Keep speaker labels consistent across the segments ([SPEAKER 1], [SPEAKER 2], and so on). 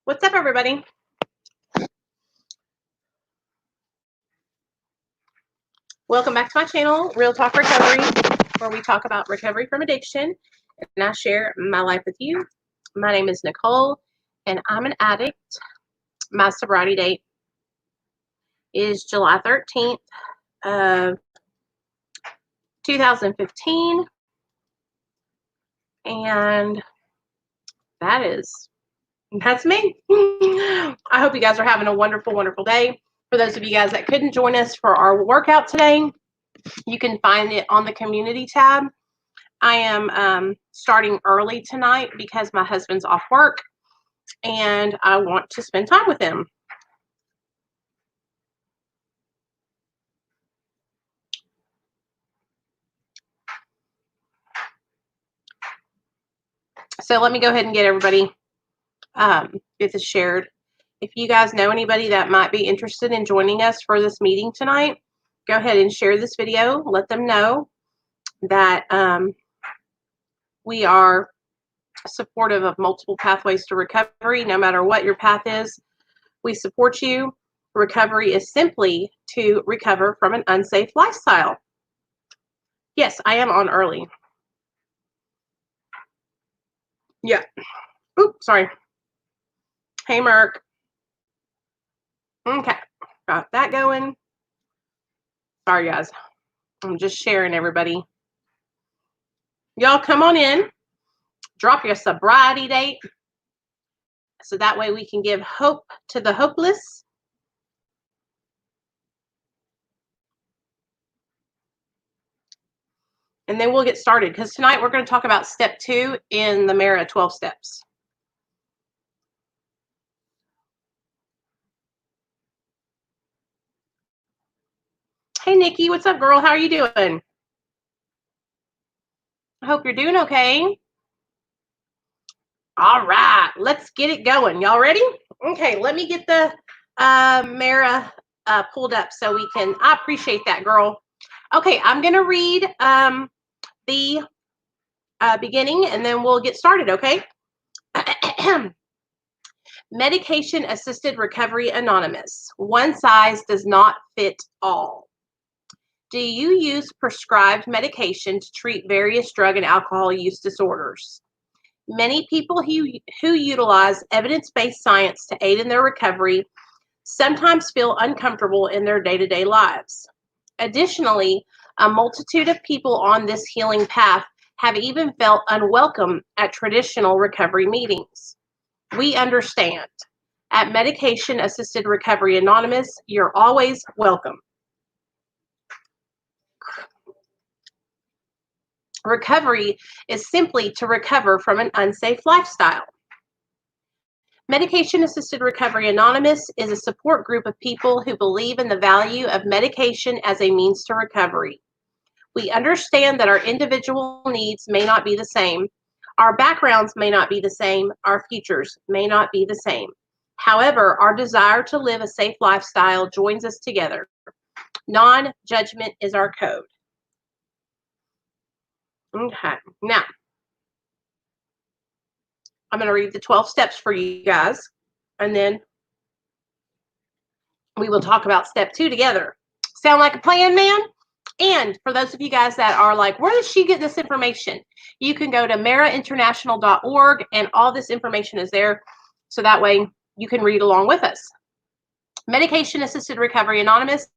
[SPEAKER 1] What's up, everybody? Welcome back to my channel, Real Talk Recovery, where we talk about recovery from addiction and I share my life with you. My name is Nicole, and I'm an addict. My sobriety date is July 13th of 2015, and that's me. I hope you guys are having a wonderful, wonderful day. For those of you guys that couldn't join us for our workout today, you can find it on the community tab. I am starting early tonight because my husband's off work and I want to spend time with him. So let me go ahead and get everybody get this shared. If you guys know anybody that might be interested in joining us for this meeting tonight, go ahead and share this video. Let them know that we are supportive of multiple pathways to recovery. No matter what your path is, we support you. Recovery is simply to recover from an unsafe lifestyle. Yes, I am on early. Yeah. Oops, sorry. Hey, Merc. Okay, got that going. Sorry, guys. I'm just sharing, everybody. Y'all come on in. Drop your sobriety date so that way we can give hope to the hopeless. And then we'll get started because tonight we're going to talk about step 2 in the Mara 12 steps. Hey, Nikki, what's up, girl? How are you doing? I hope you're doing okay. All right, let's get it going. Y'all ready? Okay, let me get the Mara pulled up so we can. I appreciate that, girl. Okay, I'm going to read the beginning and then we'll get started, okay? Medication Assisted Recovery Anonymous. One size does not fit all. Do you use prescribed medication to treat various drug and alcohol use disorders? Many people who utilize evidence-based science to aid in their recovery sometimes feel uncomfortable in their day-to-day lives. Additionally, a multitude of people on this healing path have even felt unwelcome at traditional recovery meetings. We understand. At Medication Assisted Recovery Anonymous, you're always welcome. Recovery is simply to recover from an unsafe lifestyle. Medication Assisted Recovery Anonymous is a support group of people who believe in the value of medication as a means to recovery. We understand that our individual needs may not be the same, our backgrounds may not be the same, our futures may not be the same. However, our desire to live a safe lifestyle joins us together. Non-judgment is our code. Okay, now I'm going to read the 12 steps for you guys, and then we will talk about step 2 together. Sound like a plan, man? And for those of you guys that are like, where does she get this information? You can go to marainternational.org, and all this information is there, so that way you can read along with us. Medication Assisted Recovery Anonymous,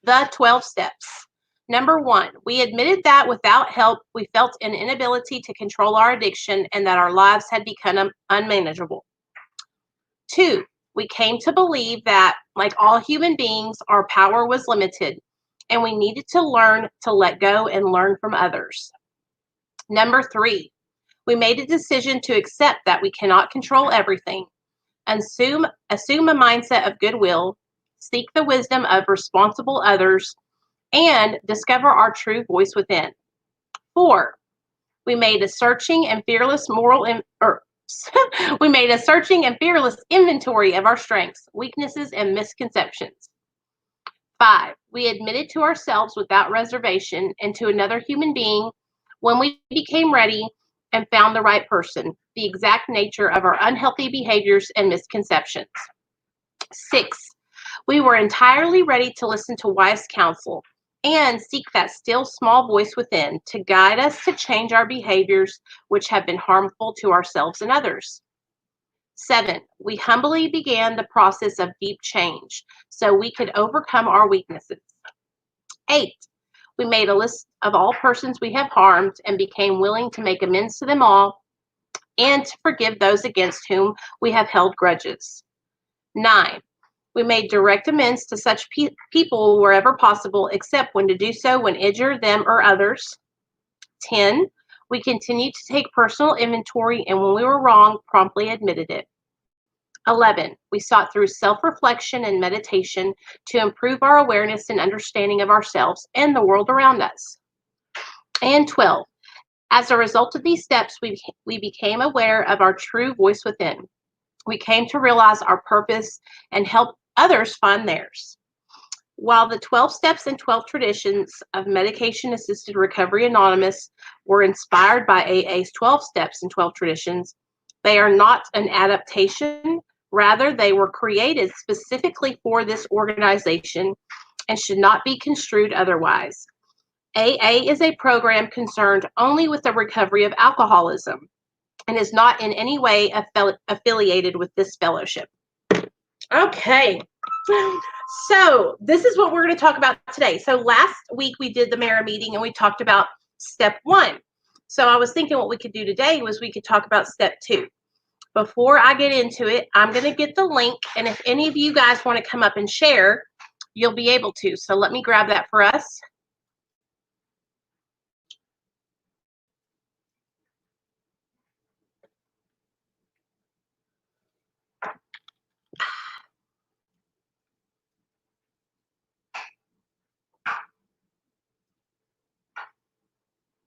[SPEAKER 1] the 12 steps. Number 1, we admitted that without help, we felt an inability to control our addiction and that our lives had become unmanageable. 2, we came to believe that, like all human beings, our power was limited and we needed to learn to let go and learn from others. Number 3, we made a decision to accept that we cannot control everything, assume a mindset of goodwill, seek the wisdom of responsible others, and discover our true voice within. 4, we made a searching and fearless we made a searching and fearless inventory of our strengths, weaknesses, and misconceptions. 5, we admitted to ourselves without reservation and to another human being when we became ready and found the right person, the exact nature of our unhealthy behaviors and misconceptions. 6, we were entirely ready to listen to wise counsel and seek that still small voice within to guide us to change our behaviors which have been harmful to ourselves and others. 7, we humbly began the process of deep change so we could overcome our weaknesses. 8, we made a list of all persons we have harmed and became willing to make amends to them all and to forgive those against whom we have held grudges. 9, we made direct amends to such people wherever possible, except when to do so when injure them or others. 10, we continued to take personal inventory and when we were wrong, promptly admitted it. 11, we sought through self-reflection and meditation to improve our awareness and understanding of ourselves and the world around us. And 12, as a result of these steps, we became aware of our true voice within. We came to realize our purpose and help others find theirs. While the 12 steps and 12 traditions of Medication-Assisted Recovery Anonymous were inspired by AA's 12 steps and 12 traditions, they are not an adaptation. Rather, they were created specifically for this organization and should not be construed otherwise. AA is a program concerned only with the recovery of alcoholism and is not in any way affiliated with this fellowship. Okay, so this is what we're going to talk about today. So last week we did the Mara meeting and we talked about step 1. So I was thinking what we could do today was we could talk about step 2. Before I get into it, I'm going to get the link, and if any of you guys want to come up and share, you'll be able to. So let me grab that for us.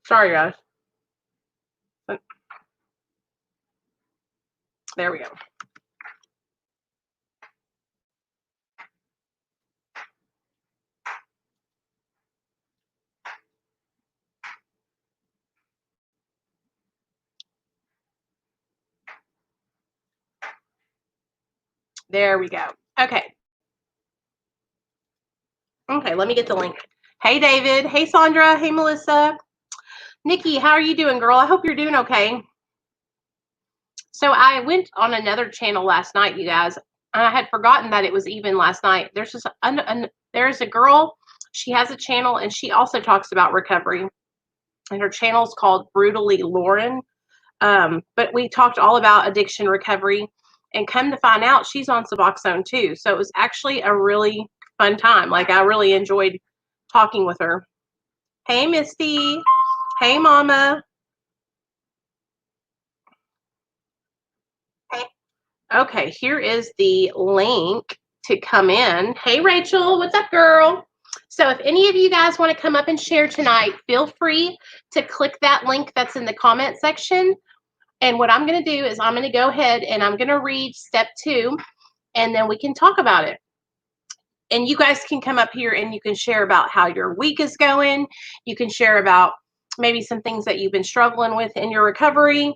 [SPEAKER 1] Sorry, guys. There we go. There we go. Okay. Okay, let me get the link. Hey, David. Hey, Sandra. Hey, Melissa. Nikki, how are you doing, girl? I hope you're doing okay. So I went on another channel last night, you guys. And I had forgotten that it was even last night. There's just there's a girl. She has a channel, and she also talks about recovery. And her channel is called Brutally Lauren. But we talked all about addiction recovery. And come to find out, she's on Suboxone too. So it was actually a really fun time. Like, I really enjoyed talking with her. Hey, Misty. Hey, Mama. Hey. Okay, here is the link to come in. Hey, Rachel. What's up, girl? So if any of you guys want to come up and share tonight, feel free to click that link that's in the comment section. And what I'm going to do is I'm going to go ahead and I'm going to read step 2, and then we can talk about it. And you guys can come up here and you can share about how your week is going. You can share about maybe some things that you've been struggling with in your recovery.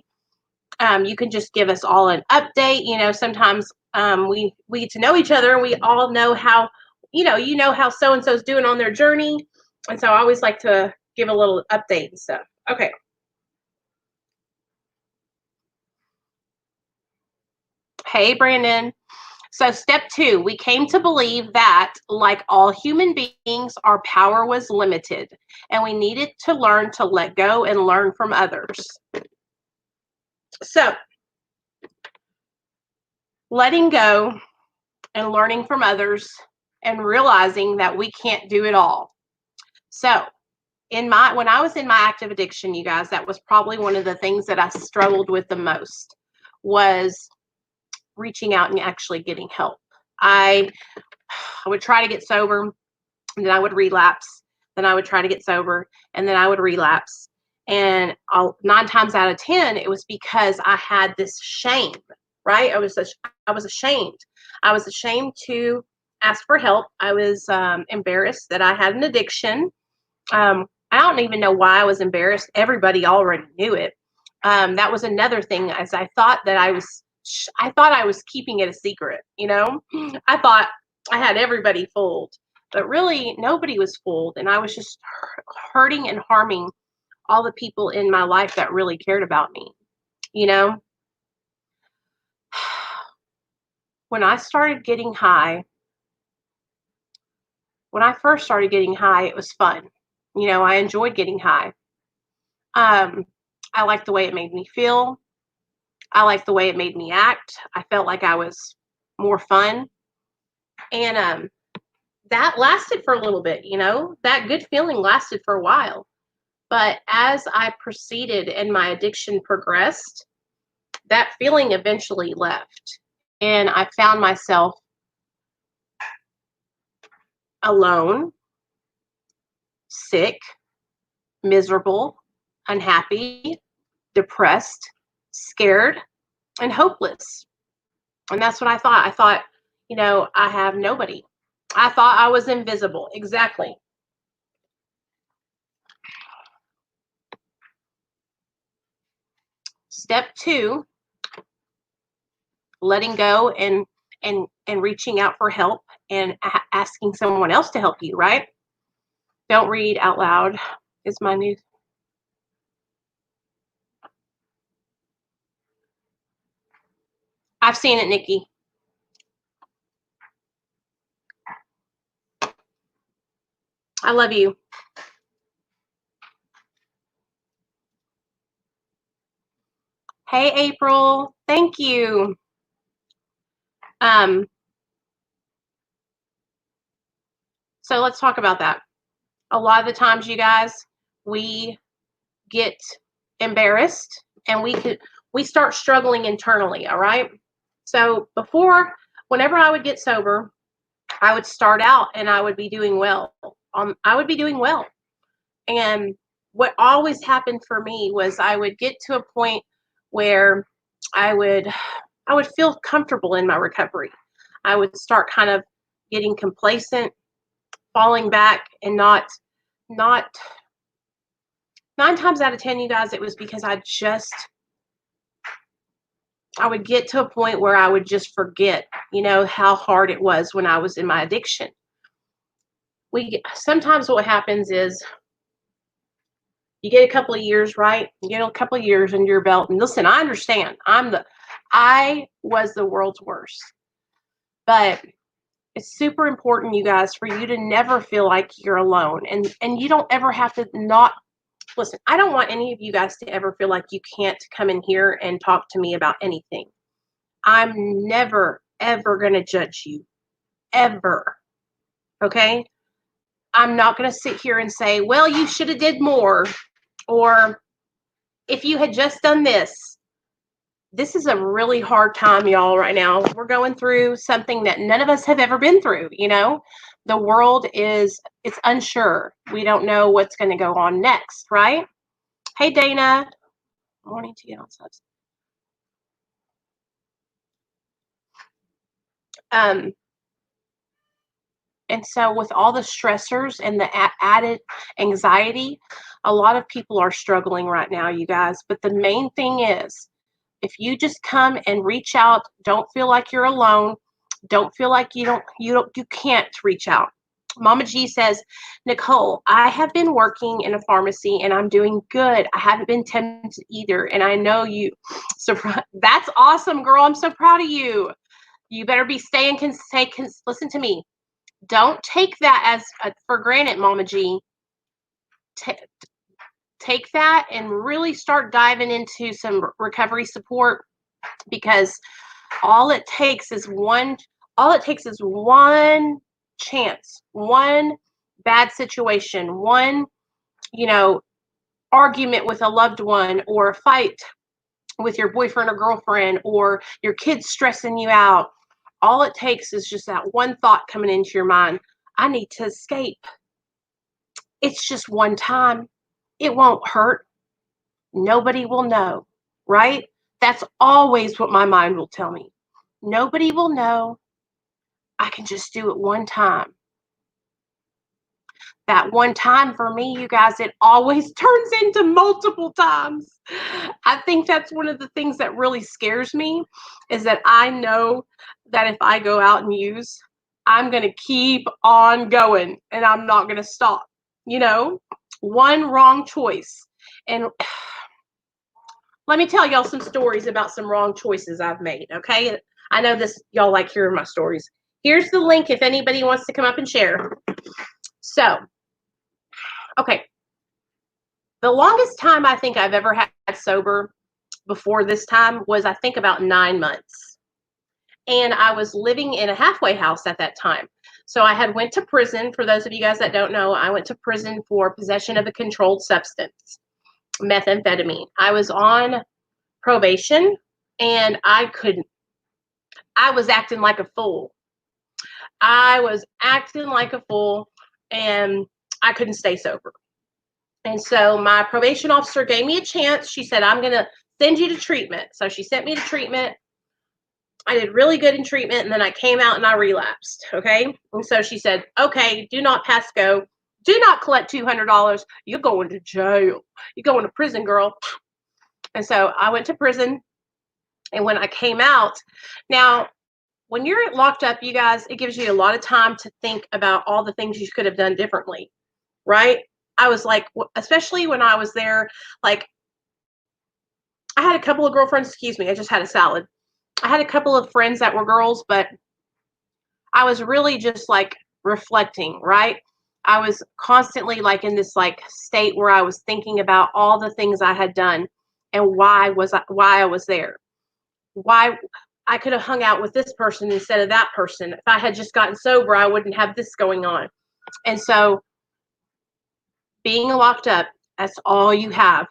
[SPEAKER 1] You can just give us all an update. You know, sometimes we get to know each other and we all know how, you know how so-and-so's doing on their journey. And so I always like to give a little update and stuff. Okay. Hey, Brandon. So step 2, we came to believe that, like all human beings, our power was limited, and we needed to learn to let go and learn from others. So letting go and learning from others and realizing that we can't do it all. So when I was in my active addiction, you guys, that was probably one of the things that I struggled with the most, was reaching out and actually getting help. I would try to get sober, and then I would relapse. Then I would try to get sober, and then I would relapse. And 9 times out of 10, it was because I had this shame, right? I was ashamed. I was ashamed to ask for help. I was embarrassed that I had an addiction. I don't even know why I was embarrassed. Everybody already knew it. That was another thing, as I thought that I thought I was keeping it a secret, you know? I thought I had everybody fooled, but really nobody was fooled. And I was just hurting and harming all the people in my life that really cared about me, you know? When I started getting high, when I first started getting high, it was fun. You know, I enjoyed getting high. Um, I liked the way it made me feel. I liked the way it made me act. I felt like I was more fun. And that lasted for a little bit, you know, that good feeling lasted for a while. But as I proceeded and my addiction progressed, that feeling eventually left. And I found myself alone, sick, miserable, unhappy, depressed, scared, and hopeless. And that's what I thought. I thought, you know, I have nobody. I thought I was invisible. Exactly. Step 2, letting go and reaching out for help and asking someone else to help you, right? Don't read out loud is my new. I've seen it, Nikki. I love you. Hey, April. Thank you. Um, so let's talk about that. A lot of the times, you guys, we get embarrassed and we start struggling internally, all right? So whenever I would get sober, I would start out and I would be doing well. I would be doing well. And what always happened for me was I would get to a point where I would I would feel comfortable in my recovery. I would start kind of getting complacent, falling back, and not 9 times out of 10, you guys, it was because I would get to a point where I would just forget, you know, how hard it was when I was in my addiction. Sometimes what happens is you get a couple of years, right? You get a couple of years under your belt. And listen, I understand. I was the world's worst. But it's super important, you guys, for you to never feel like you're alone. And you don't ever have to not listen. I don't want any of you guys to ever feel like you can't come in here and talk to me about anything. I'm never, ever going to judge you. Ever. Okay? I'm not going to sit here and say, well, you should have did more. Or if you had just done this. This is a really hard time, y'all, right now. We're going through something that none of us have ever been through, you know? The world it's unsure. We don't know what's going to go on next, right? Hey, Dana. Morning to you on subs. And so with all the stressors and the added anxiety, a lot of people are struggling right now, you guys. But the main thing is, if you just come and reach out, don't feel like you're alone. Don't feel like you can't reach out. Mama G says, Nicole, I have been working in a pharmacy and I'm doing good. I haven't been tempted either. And I know you. So that's awesome, girl. I'm so proud of you. You better be staying, listen to me. Don't take that as for granted, Mama G. Take that and really start diving into some recovery support, because all it takes is one chance, one bad situation, one, argument with a loved one, or a fight with your boyfriend or girlfriend, or your kids stressing you out. All it takes is just that one thought coming into your mind. I need to escape. It's just one time. It won't hurt. Nobody will know, right? That's always what my mind will tell me. Nobody will know. I can just do it one time. that one time for me, you guys, it always turns into multiple times. I think that's one of the things that really scares me, is that I know that if I go out and use, I'm going to keep on going and I'm not going to stop. You know, one wrong choice. And let me tell y'all some stories about some wrong choices I've made, okay? I know this, y'all like hearing my stories. Here's the link if anybody wants to come up and share. So, okay. The longest time I think I've ever had sober before this time was, I think, about 9 months. And I was living in a halfway house at that time. So I had went to prison. For those of you guys that don't know, I went to prison for possession of a controlled substance, methamphetamine. I was on probation and I was acting like a fool. I was acting like a fool and I couldn't stay sober. And so my probation officer gave me a chance. She said, I'm going to send you to treatment. So she sent me to treatment. I did really good in treatment, and then I came out and I relapsed. Okay. And so she said, okay, do not pass go. Do not collect $200. You're going to jail. You're going to prison, girl. And so I went to prison. And when I came out, now, when you're locked up, you guys, it gives you a lot of time to think about all the things you could have done differently, right? I was like, especially when I was there, like, I had a couple of girlfriends, excuse me, I just had a salad. I had a couple of friends that were girls, but I was really just like reflecting, right? I was constantly like in this like state where I was thinking about all the things I had done and why I was there. Why I could have hung out with this person instead of that person. If I had just gotten sober, I wouldn't have this going on. And so being locked up, that's all you have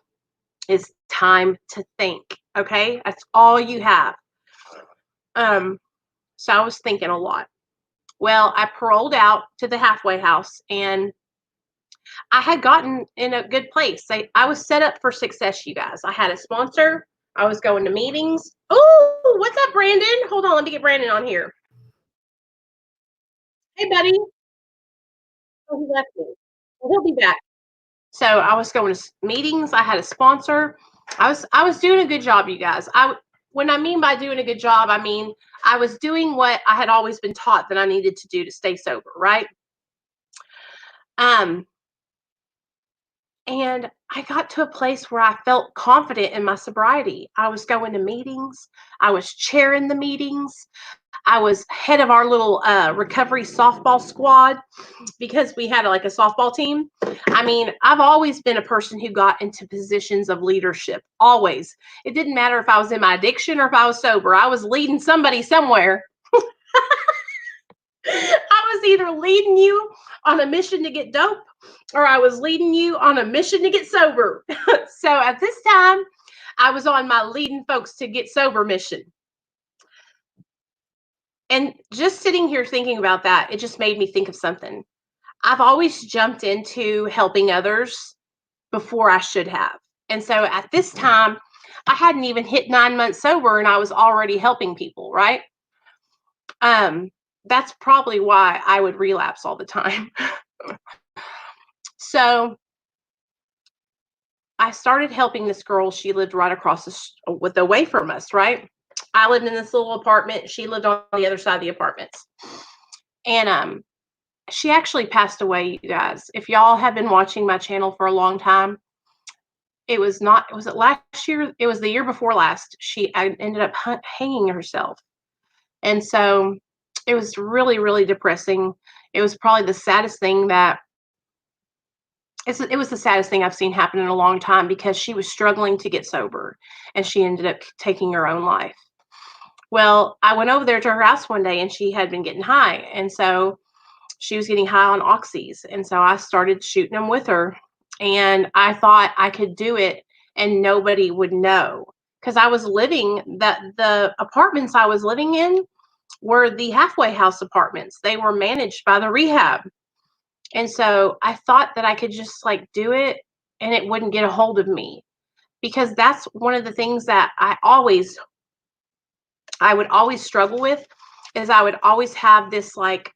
[SPEAKER 1] is time to think. Okay? That's all you have. So I was thinking a lot. Well, I paroled out to the halfway house and I had gotten in a good place. I was set up for success, you guys. I had a sponsor. I was going to meetings. Oh, what's up, Brandon? Hold on, let me get Brandon on here. Hey, buddy. Oh, he left me. Well, he'll be back. So I was going to meetings. I had a sponsor. I was doing a good job, you guys. When I mean by doing a good job, I mean I was doing what I had always been taught that I needed to do to stay sober, right? Um, and I got to a place where I felt confident in my sobriety. I was going to meetings. I was chairing the meetings. I was head of our little recovery softball squad because we had like a softball team. I mean, I've always been a person who got into positions of leadership, always. It didn't matter if I was in my addiction or if I was sober, I was leading somebody somewhere. I was either leading you on a mission to get dope or I was leading you on a mission to get sober. So at this time, I was on my leading folks to get sober mission. And just sitting here thinking about that, it just made me think of something. I've always jumped into helping others before I should have. And so at this time, I hadn't even hit 9 months sober and I was already helping people, right? That's probably why I would relapse all the time. So I started helping this girl. She lived right across away from us, right? I lived in this little apartment. She lived on the other side of the apartments. And she actually passed away, you guys. If y'all have been watching my channel for a long time, was it last year? It was the year before last. She ended up hanging herself. And so it was really, really depressing. It was probably the saddest thing it was the saddest thing I've seen happen in a long time because she was struggling to get sober and she ended up taking her own life. Well, I went over there to her house one day and she had been getting high. And so she was getting high on oxys. And so I started shooting them with her. And I thought I could do it and nobody would know. Because I was the apartments I was living in were the halfway house apartments. They were managed by the rehab. And so I thought that I could just like do it and it wouldn't get a hold of me. Because that's one of the things that I would always struggle with is I would always have this like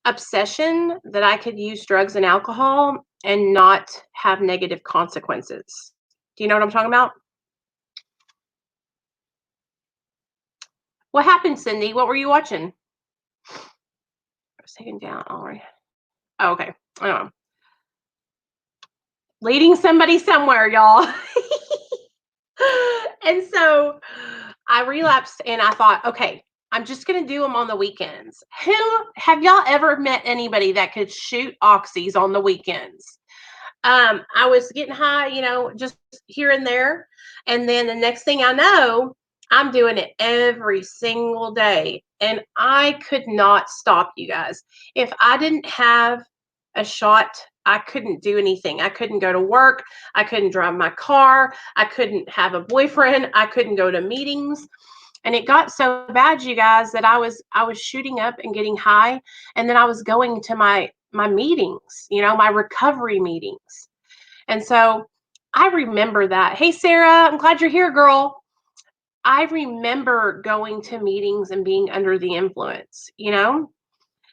[SPEAKER 1] obsession that I could use drugs and alcohol and not have negative consequences. Do you know what I'm talking about? What happened, Cindy? What were you watching? I was taken down. All right. Oh, okay. I don't know. Leading somebody somewhere, y'all. And so I relapsed and I thought, okay, I'm just going to do them on the weekends. Who have y'all ever met anybody that could shoot oxys on the weekends? I was getting high, just here and there. And then the next thing I know, I'm doing it every single day. And I could not stop, you guys. If I didn't have a shot, I couldn't do anything. I couldn't go to work. I couldn't drive my car. I couldn't have a boyfriend. I couldn't go to meetings. And it got so bad, you guys, that I was shooting up and getting high. And then I was going to my meetings, my recovery meetings. And so I remember that. Hey, Sarah, I'm glad you're here, girl. I remember going to meetings and being under the influence,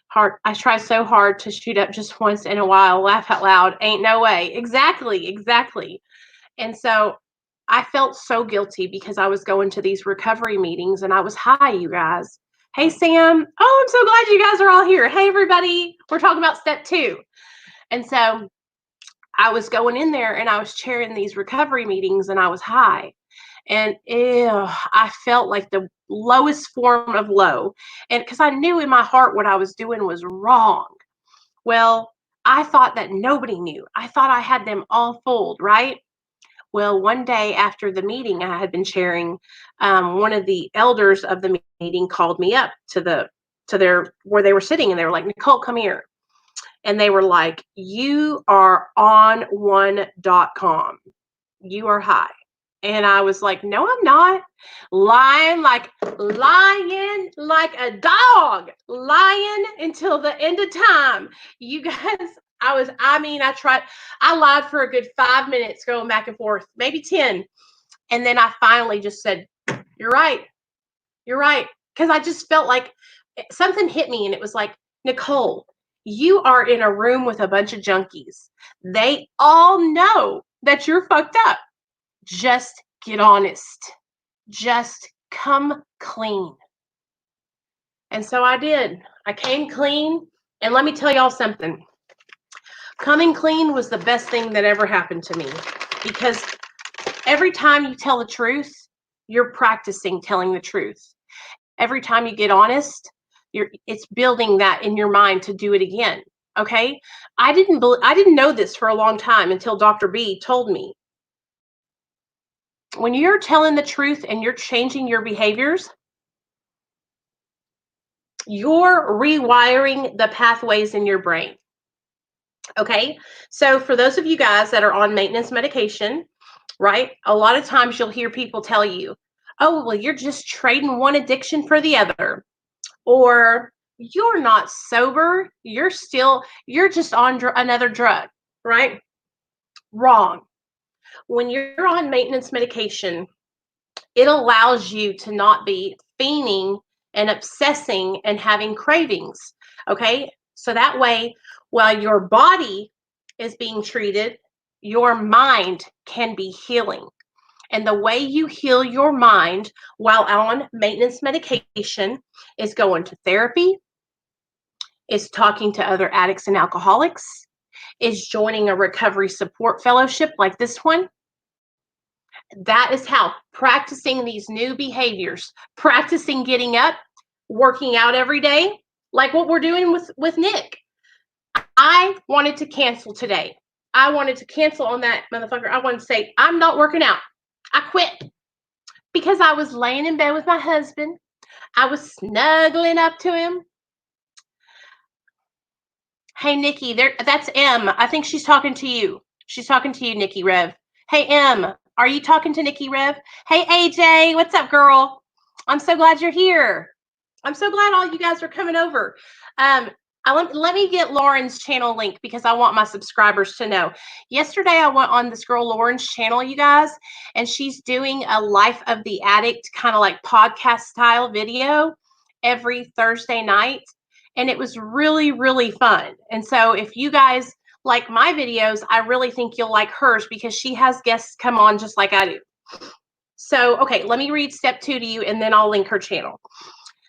[SPEAKER 1] Hard. I try so hard to shoot up just once in a while, laugh out loud. Ain't no way. Exactly. And so I felt so guilty because I was going to these recovery meetings and I was high, you guys. Hey, Sam. Oh, I'm so glad you guys are all here. Hey, everybody. We're talking about step 2. And so I was going in there and I was chairing these recovery meetings and I was high. And I felt like the lowest form of low. And because I knew in my heart what I was doing was wrong. Well, I thought that nobody knew. I thought I had them all fooled, right? Well, one day after the meeting I had been chairing, one of the elders of the meeting called me up to their where they were sitting, and they were like, "Nicole, come here." And they were like, "You are on one.com. You are high." And I was like, "No, I'm not." Lying like a dog, lying until the end of time. You guys, I lied for a good 5 minutes going back and forth, maybe 10. And then I finally just said, You're right. Because I just felt like something hit me and it was like, Nicole, you are in a room with a bunch of junkies. They all know that you're fucked up. Just get honest. Just come clean. And so I did. I came clean. And let me tell y'all something. Coming clean was the best thing that ever happened to me, because every time you tell the truth, you're practicing telling the truth. Every time you get honest, it's building that in your mind to do it again. Okay? I didn't know this for a long time until Dr. B told me. When you're telling the truth and you're changing your behaviors, you're rewiring the pathways in your brain. Okay? So for those of you guys that are on maintenance medication, right? A lot of times you'll hear people tell you, "Oh, well, you're just trading one addiction for the other." Or you're not sober, you're just on another drug, right? Wrong. When you're on maintenance medication, it allows you to not be fiending and obsessing and having cravings, okay? So that way, while your body is being treated, your mind can be healing. And the way you heal your mind while on maintenance medication is going to therapy, is talking to other addicts and alcoholics, is joining a recovery support fellowship like this one. That is how practicing these new behaviors, practicing getting up, working out every day, like what we're doing with Nick. I wanted to cancel today. I wanted to cancel on that motherfucker. I wanted to say, I'm not working out. I quit. Because I was laying in bed with my husband. I was snuggling up to him. Hey, Nikki, that's M. I think she's talking to you. She's talking to you, Nikki Rev. Hey, M, are you talking to Nikki Rev? Hey, AJ, what's up, girl? I'm so glad you're here. I'm so glad all you guys are coming over. Let me get Lauren's channel link because I want my subscribers to know. Yesterday, I went on this girl Lauren's channel, you guys, and she's doing a Life of the Addict kind of like podcast style video every Thursday night. and it was really, really fun. And so if you guys like my videos, I really think you'll like hers because she has guests come on just like I do. So, okay, let me read step 2 to you, and then I'll link her channel.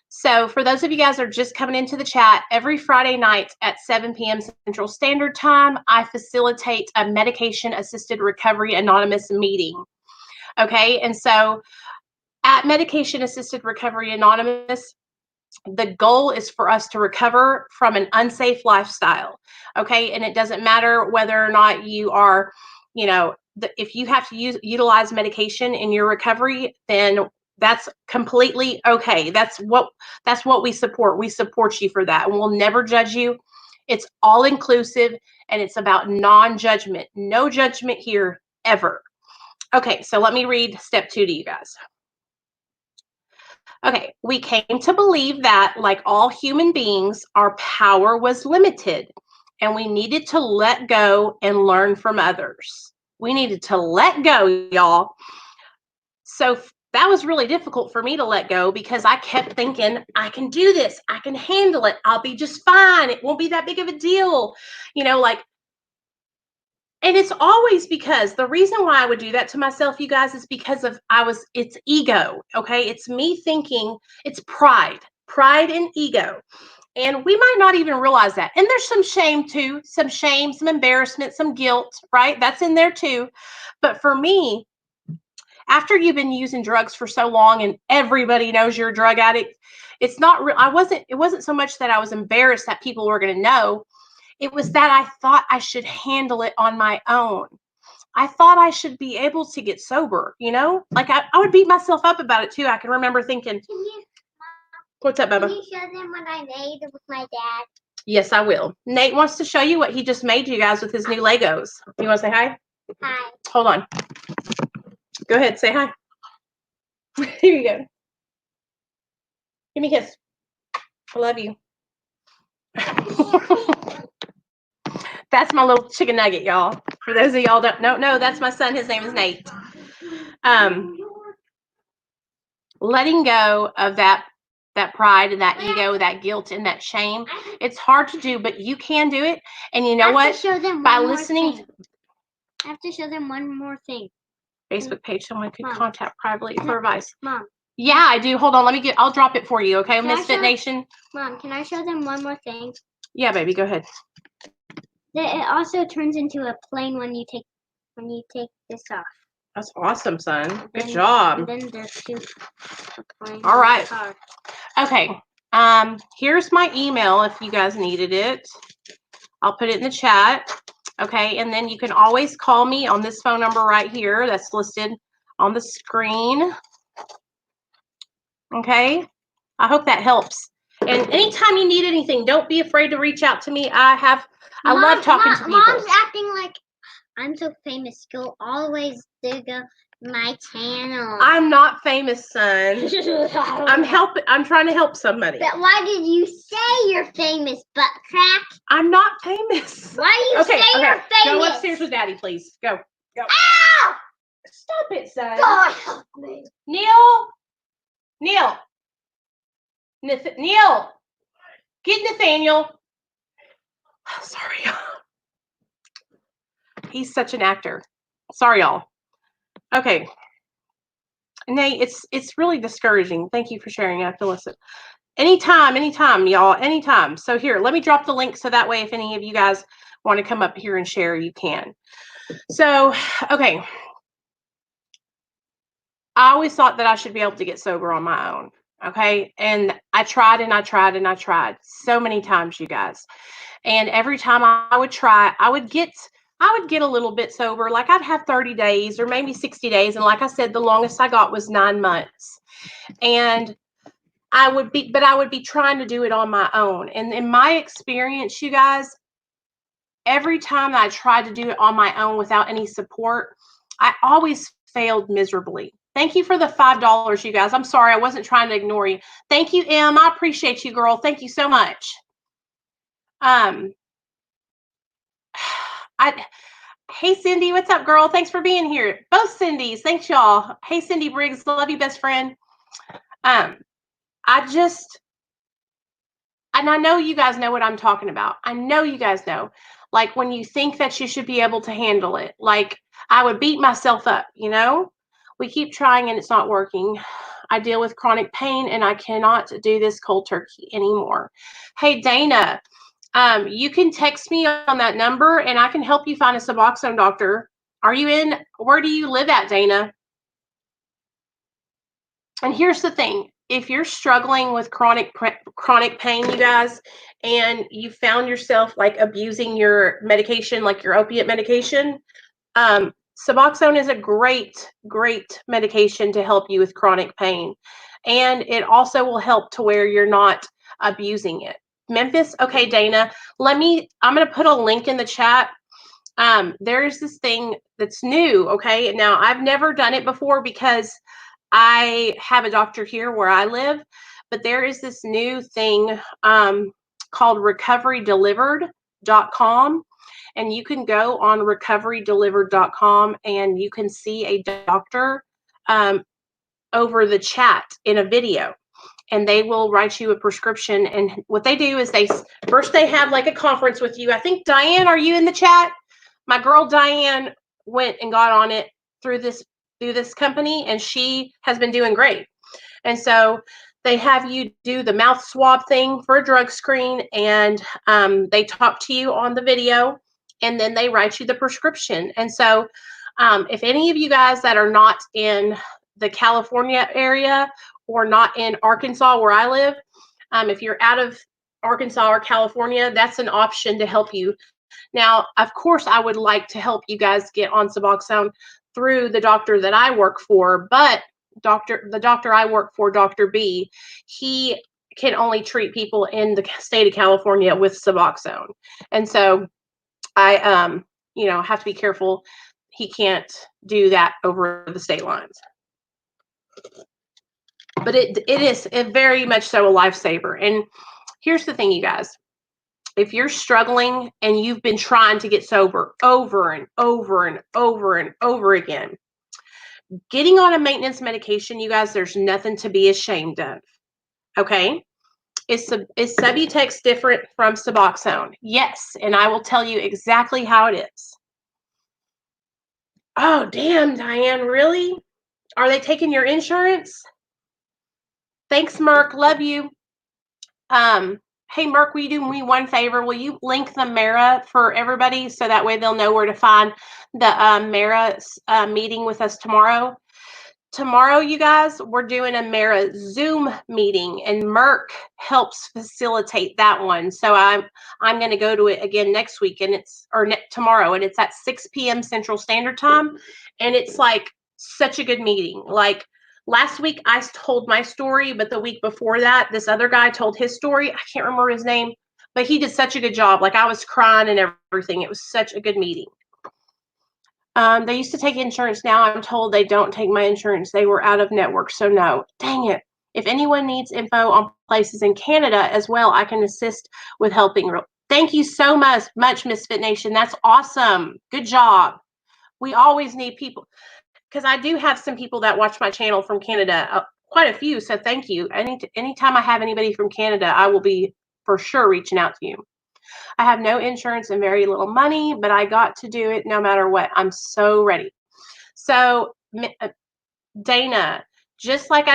[SPEAKER 1] So for those of you guys that are just coming into the chat, every Friday night at 7 p.m. Central Standard Time, I facilitate a Medication-Assisted Recovery Anonymous meeting. Okay, and so at Medication-Assisted Recovery Anonymous, the goal is for us to recover from an unsafe lifestyle. Okay, and it doesn't matter whether or not you are, if you have to utilize medication in your recovery, then that's completely okay. That's what we support. We support you for that, and we'll never judge you. It's all inclusive, and it's about non-judgment. No judgment here ever. Okay, so let me read step 2 to you guys. Okay, we came to believe that, like all human beings, our power was limited, and we needed to let go and learn from others. We needed to let go, y'all. So that was really difficult for me to let go because I kept thinking, I can do this. I can handle it. I'll be just fine. It won't be that big of a deal. And it's always because the reason why I would do that to myself, you guys, is because it's ego. Okay. It's me thinking, it's pride and ego. And we might not even realize that. And there's some shame too, some embarrassment, some guilt, right? That's in there too. But for me, after you've been using drugs for so long and everybody knows you're a drug addict, it's not real. It wasn't so much that I was embarrassed that people were going to know. It was that I thought I should handle it on my own. I thought I should be able to get sober, Like I would beat myself up about it too. I can remember thinking, what's up, Bubba?
[SPEAKER 2] Can you show them what I made with my dad?
[SPEAKER 1] Yes, I will. Nate wants to show you what he just made you guys with his new Legos. You want to say hi?
[SPEAKER 2] Hi.
[SPEAKER 1] Hold on. Go ahead, say hi. Here you go. Give me a kiss. I love you. That's my little chicken nugget, y'all. For those of y'all that don't know, that's my son. His name is Nate. Letting go of that pride and that ego, that guilt and that shame. It's hard to do, but you can do it. And you know what?
[SPEAKER 2] By listening, I have to show them one more thing.
[SPEAKER 1] Facebook page someone could contact privately for advice.
[SPEAKER 2] Mom.
[SPEAKER 1] Yeah, I do. Hold on. I'll drop it for you. Okay, Misfit Nation.
[SPEAKER 2] Mom, can I show them one more thing?
[SPEAKER 1] Yeah, baby, go ahead.
[SPEAKER 2] It also turns into a plane when you take this off.
[SPEAKER 1] That's awesome, son. Good job.
[SPEAKER 2] And then there's two.
[SPEAKER 1] All right. Okay. Here's my email if you guys needed it. I'll put it in the chat. Okay, and then you can always call me on this phone number right here that's listed on the screen. Okay, I hope that helps. And anytime you need anything, don't be afraid to reach out to me. I love talking to people.
[SPEAKER 2] Mom's acting like I'm so famous. Go always dig up my channel.
[SPEAKER 1] I'm not famous, son. I'm trying to help somebody.
[SPEAKER 2] But why did you say you're famous, butt crack?
[SPEAKER 1] I'm not famous.
[SPEAKER 2] Why do you say you're famous?
[SPEAKER 1] Go upstairs with Daddy, please. Go.
[SPEAKER 2] Ow!
[SPEAKER 1] Stop it, son.
[SPEAKER 2] God help me.
[SPEAKER 1] Neil. Get Nathaniel. Sorry, y'all. He's such an actor. Sorry, y'all. Okay. Nate, it's really discouraging. Thank you for sharing. I have to listen. Anytime, y'all. Anytime. So here, let me drop the link so that way if any of you guys want to come up here and share, you can. So, okay. I always thought that I should be able to get sober on my own. Okay. And I tried so many times, you guys. And every time I would try, I would get a little bit sober. Like I'd have 30 days or maybe 60 days. And like I said, the longest I got was 9 months. And I would be trying to do it on my own. And in my experience, you guys, every time I tried to do it on my own without any support, I always failed miserably. Thank you for the $5, you guys. I'm sorry. I wasn't trying to ignore you. Thank you, Em. I appreciate you, girl. Thank you so much. Hey, Cindy. What's up, girl? Thanks for being here. Both Cindys. Thanks, y'all. Hey, Cindy Briggs. Love you, best friend. and I know you guys know what I'm talking about. I know you guys know. Like when you think that you should be able to handle it, like I would beat myself up, you know? We keep trying and it's not working. I deal with chronic pain and I cannot do this cold turkey anymore. Hey, Dana, you can text me on that number and I can help you find a Suboxone doctor. Are you in? Where do you live at, Dana? And here's the thing. If you're struggling with chronic pain, you guys, and you found yourself like abusing your medication, like your opiate medication, Suboxone is a great medication to help you with chronic pain. And it also will help to where you're not abusing it. Memphis, okay, Dana, I'm going to put a link in the chat. There's this thing that's new, okay? Now, I've never done it before because I have a doctor here where I live, but there is this new thing called recoverydelivered.com. And you can go on recoverydelivered.com and you can see a doctor over the chat in a video. And they will write you a prescription. And what they do is they have like a conference with you. I think, Diane, are you in the chat? My girl Diane went and got on it through this company, and she has been doing great. And so they have you do the mouth swab thing for a drug screen, and they talk to you on the video, and then they write you the prescription. And so if any of you guys that are not in the California area or not in Arkansas where I live, if you're out of Arkansas or California, that's an option to help you. Now, of course, I would like to help you guys get on Suboxone through the doctor that I work for, but the doctor I work for, Dr. B, he can only treat people in the state of California with Suboxone. And so I have to be careful. He can't do that over the state lines. But it is very much so a lifesaver. And here's the thing, you guys. If you're struggling and you've been trying to get sober over and over and over and over again, getting on a maintenance medication, you guys, there's nothing to be ashamed of. Okay? Is Subutex different from Suboxone? Yes, and I will tell you exactly how it is. Oh, damn, Diane, really? Are they taking your insurance? Thanks, Merck. Love you. Hey, Merck, will you do me one favor? Will you link the Mara for everybody so that way they'll know where to find the Mara meeting with us tomorrow? Tomorrow, you guys, we're doing a Mara Zoom meeting, and Merck helps facilitate that one. So I'm going to go to it again next week, and tomorrow, and it's at 6 p.m. Central Standard Time, and it's like such a good meeting. Like last week, I told my story, but the week before that, this other guy told his story. I can't remember his name, but he did such a good job. Like I was crying and everything. It was such a good meeting. They used to take insurance. Now I'm told they don't take my insurance. They were out of network, so no. Dang it. If anyone needs info on places in Canada as well, I can assist with helping. Thank you so much, Misfit Nation. That's awesome. Good job. We always need people, because I do have some people that watch my channel from Canada, quite a few, so thank you. Anytime I have anybody from Canada, I will be for sure reaching out to you. I have no insurance and very little money, but I got to do it no matter what. I'm so ready. So, Dana, just like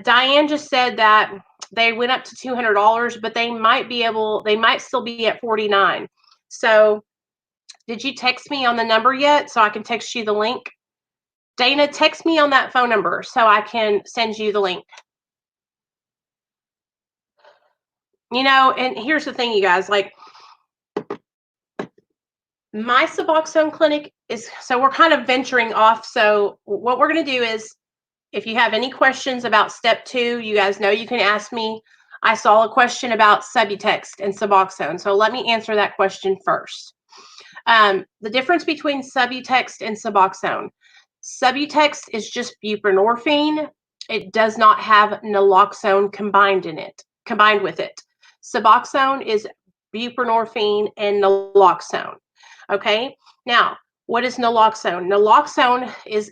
[SPEAKER 1] Diane just said that they went up to $200, but they might still be at $49. So, did you text me on the number yet so I can text you the link? Dana, text me on that phone number so I can send you the link. And here's the thing, you guys, like my Suboxone clinic so we're kind of venturing off. So what we're going to do is, if you have any questions about step 2, you guys know you can ask me. I saw a question about Subutex and Suboxone. So let me answer that question first. The difference between Subutex and Suboxone. Subutex is just buprenorphine. It does not have naloxone combined with it. Suboxone is buprenorphine and naloxone. Okay. Now, what is naloxone? Naloxone is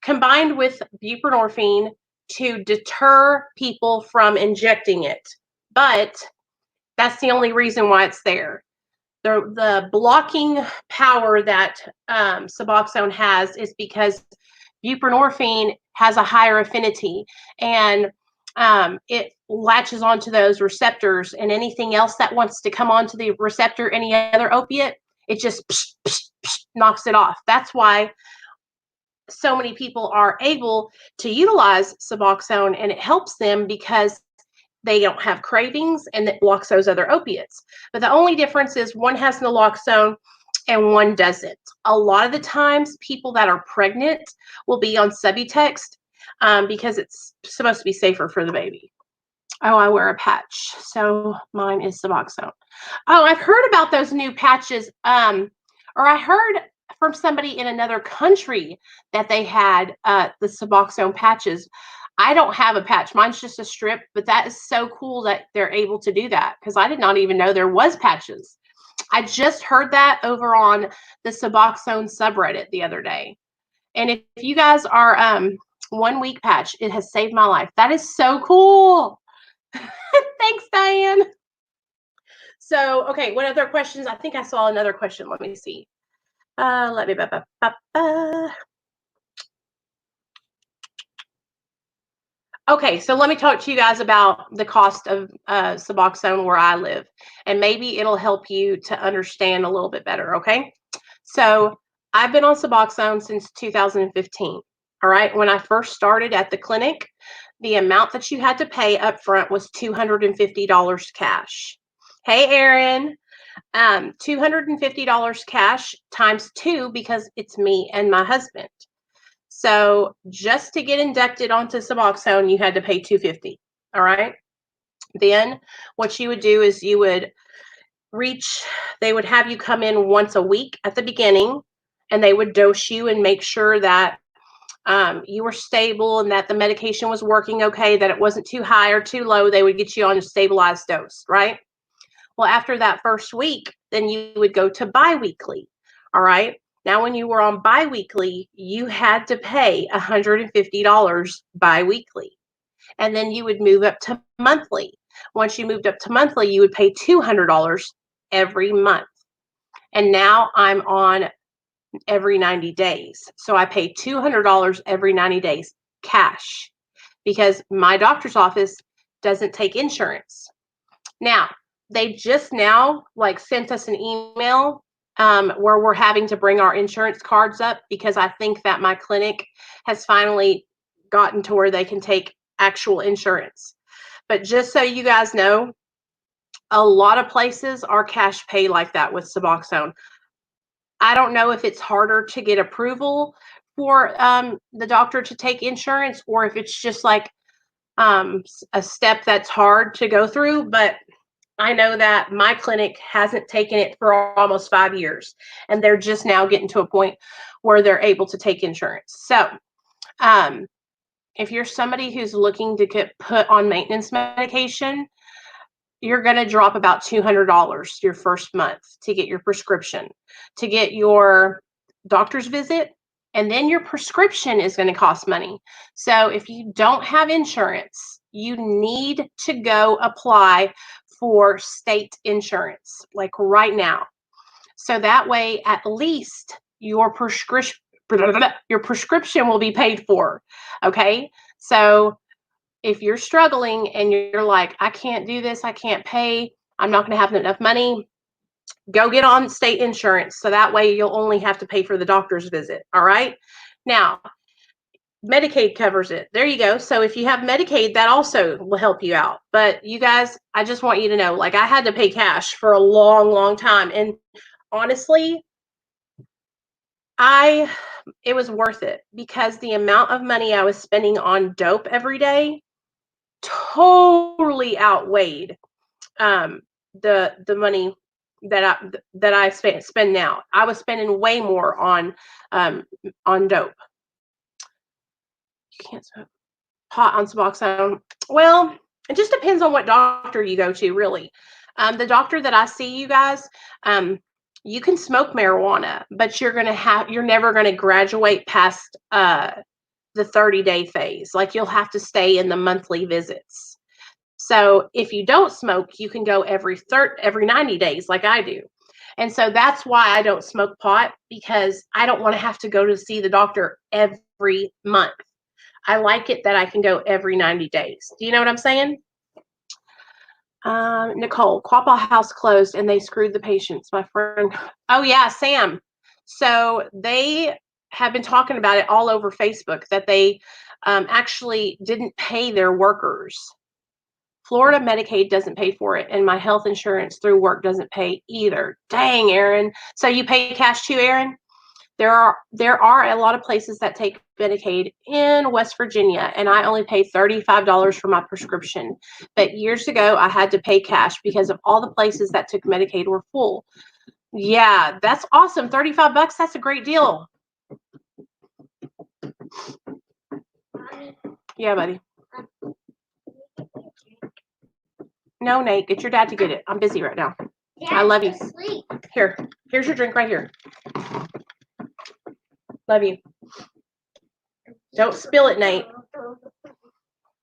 [SPEAKER 1] combined with buprenorphine to deter people from injecting it. but that's the only reason why it's there. The blocking power that Suboxone has is because buprenorphine has a higher affinity, and it latches onto those receptors, and anything else that wants to come onto the receptor, any other opiate, it just knocks it off. That's why so many people are able to utilize Suboxone, and it helps them because they don't have cravings and it blocks those other opiates. But the only difference is one has naloxone and one doesn't. A lot of the times, people that are pregnant will be on Subutex because it's supposed to be safer for the baby. Oh, I wear a patch, so mine is Suboxone. Oh, I've heard about those new patches. Or I heard from somebody in another country that they had the Suboxone patches. I don't have a patch. Mine's just a strip, but that is so cool that they're able to do that because I did not even know there was patches. I just heard that over on the Suboxone subreddit the other day. And if you guys are 1 week patch, it has saved my life. That is so cool. Thanks, Diane. So, okay, what other questions? I think I saw another question. Let me see. Let me. Okay, so let me talk to you guys about the cost of Suboxone where I live, and maybe it'll help you to understand a little bit better, okay? So I've been on Suboxone since 2015, all right? When I first started at the clinic, the amount that you had to pay up front was $250 cash. Hey, Erin. $250 cash times 2 because it's me and my husband. So just to get inducted onto Suboxone, you had to pay $250. All right. Then what you would do is you would they would have you come in once a week at the beginning, and they would dose you and make sure that you were stable and that the medication was working okay, that it wasn't too high or too low. They would get you on a stabilized dose, right? Well, after that first week, then you would go to biweekly. All right. Now, when you were on biweekly, you had to pay $150 biweekly. And then you would move up to monthly. Once you moved up to monthly, you would pay $200 every month. And now I'm on every 90 days. So I pay $200 every 90 days cash because my doctor's office doesn't take insurance. Now, they just now sent us an email where we're having to bring our insurance cards up because I think that my clinic has finally gotten to where they can take actual insurance. But just so you guys know, a lot of places are cash pay like that with Suboxone. I don't know if it's harder to get approval for the doctor to take insurance or if it's just a step that's hard to go through, but I know that my clinic hasn't taken it for almost 5 years, and they're just now getting to a point where they're able to take insurance. So if you're somebody who's looking to get put on maintenance medication, you're going to drop about $200 your first month to get your prescription, to get your doctor's visit, and then your prescription is going to cost money. So if you don't have insurance, you need to go apply for state insurance, like right now. So that way, at least your prescription will be paid for. Okay. So if you're struggling and you're like, I can't do this, I can't pay, I'm not going to have enough money, go get on state insurance. So that way you'll only have to pay for the doctor's visit. All right. Now, Medicaid covers it. There you go. So if you have Medicaid, that also will help you out. But you guys, I just want you to know, I had to pay cash for a long, long time. And honestly, it was worth it because the amount of money I was spending on dope every day totally outweighed the money that I spend now. I was spending way more on dope. You can't smoke pot on Suboxone. Well, it just depends on what doctor you go to, really. The doctor that I see, you guys, you can smoke marijuana, but you're never gonna graduate past the 30-day phase. You'll have to stay in the monthly visits. So if you don't smoke, you can go every 90 days like I do. And so that's why I don't smoke pot, because I don't want to have to go to see the doctor every month. I like it that I can go every 90 days. Do you know what I'm saying? Nicole, Quapaw House closed and they screwed the patients. My friend. Oh, yeah, Sam. So they have been talking about it all over Facebook that they actually didn't pay their workers. Florida Medicaid doesn't pay for it, and my health insurance through work doesn't pay either. Dang, Aaron. So you pay cash too, Aaron? There are a lot of places that take Medicaid in West Virginia, and I only pay $35 for my prescription. But years ago, I had to pay cash because of all the places that took Medicaid were full. Yeah, that's awesome. $35, that's a great deal. Yeah, buddy. No, Nate, get your dad to get it. I'm busy right now. I love you. Here's your drink right here. Love you. Don't spill it, Nate.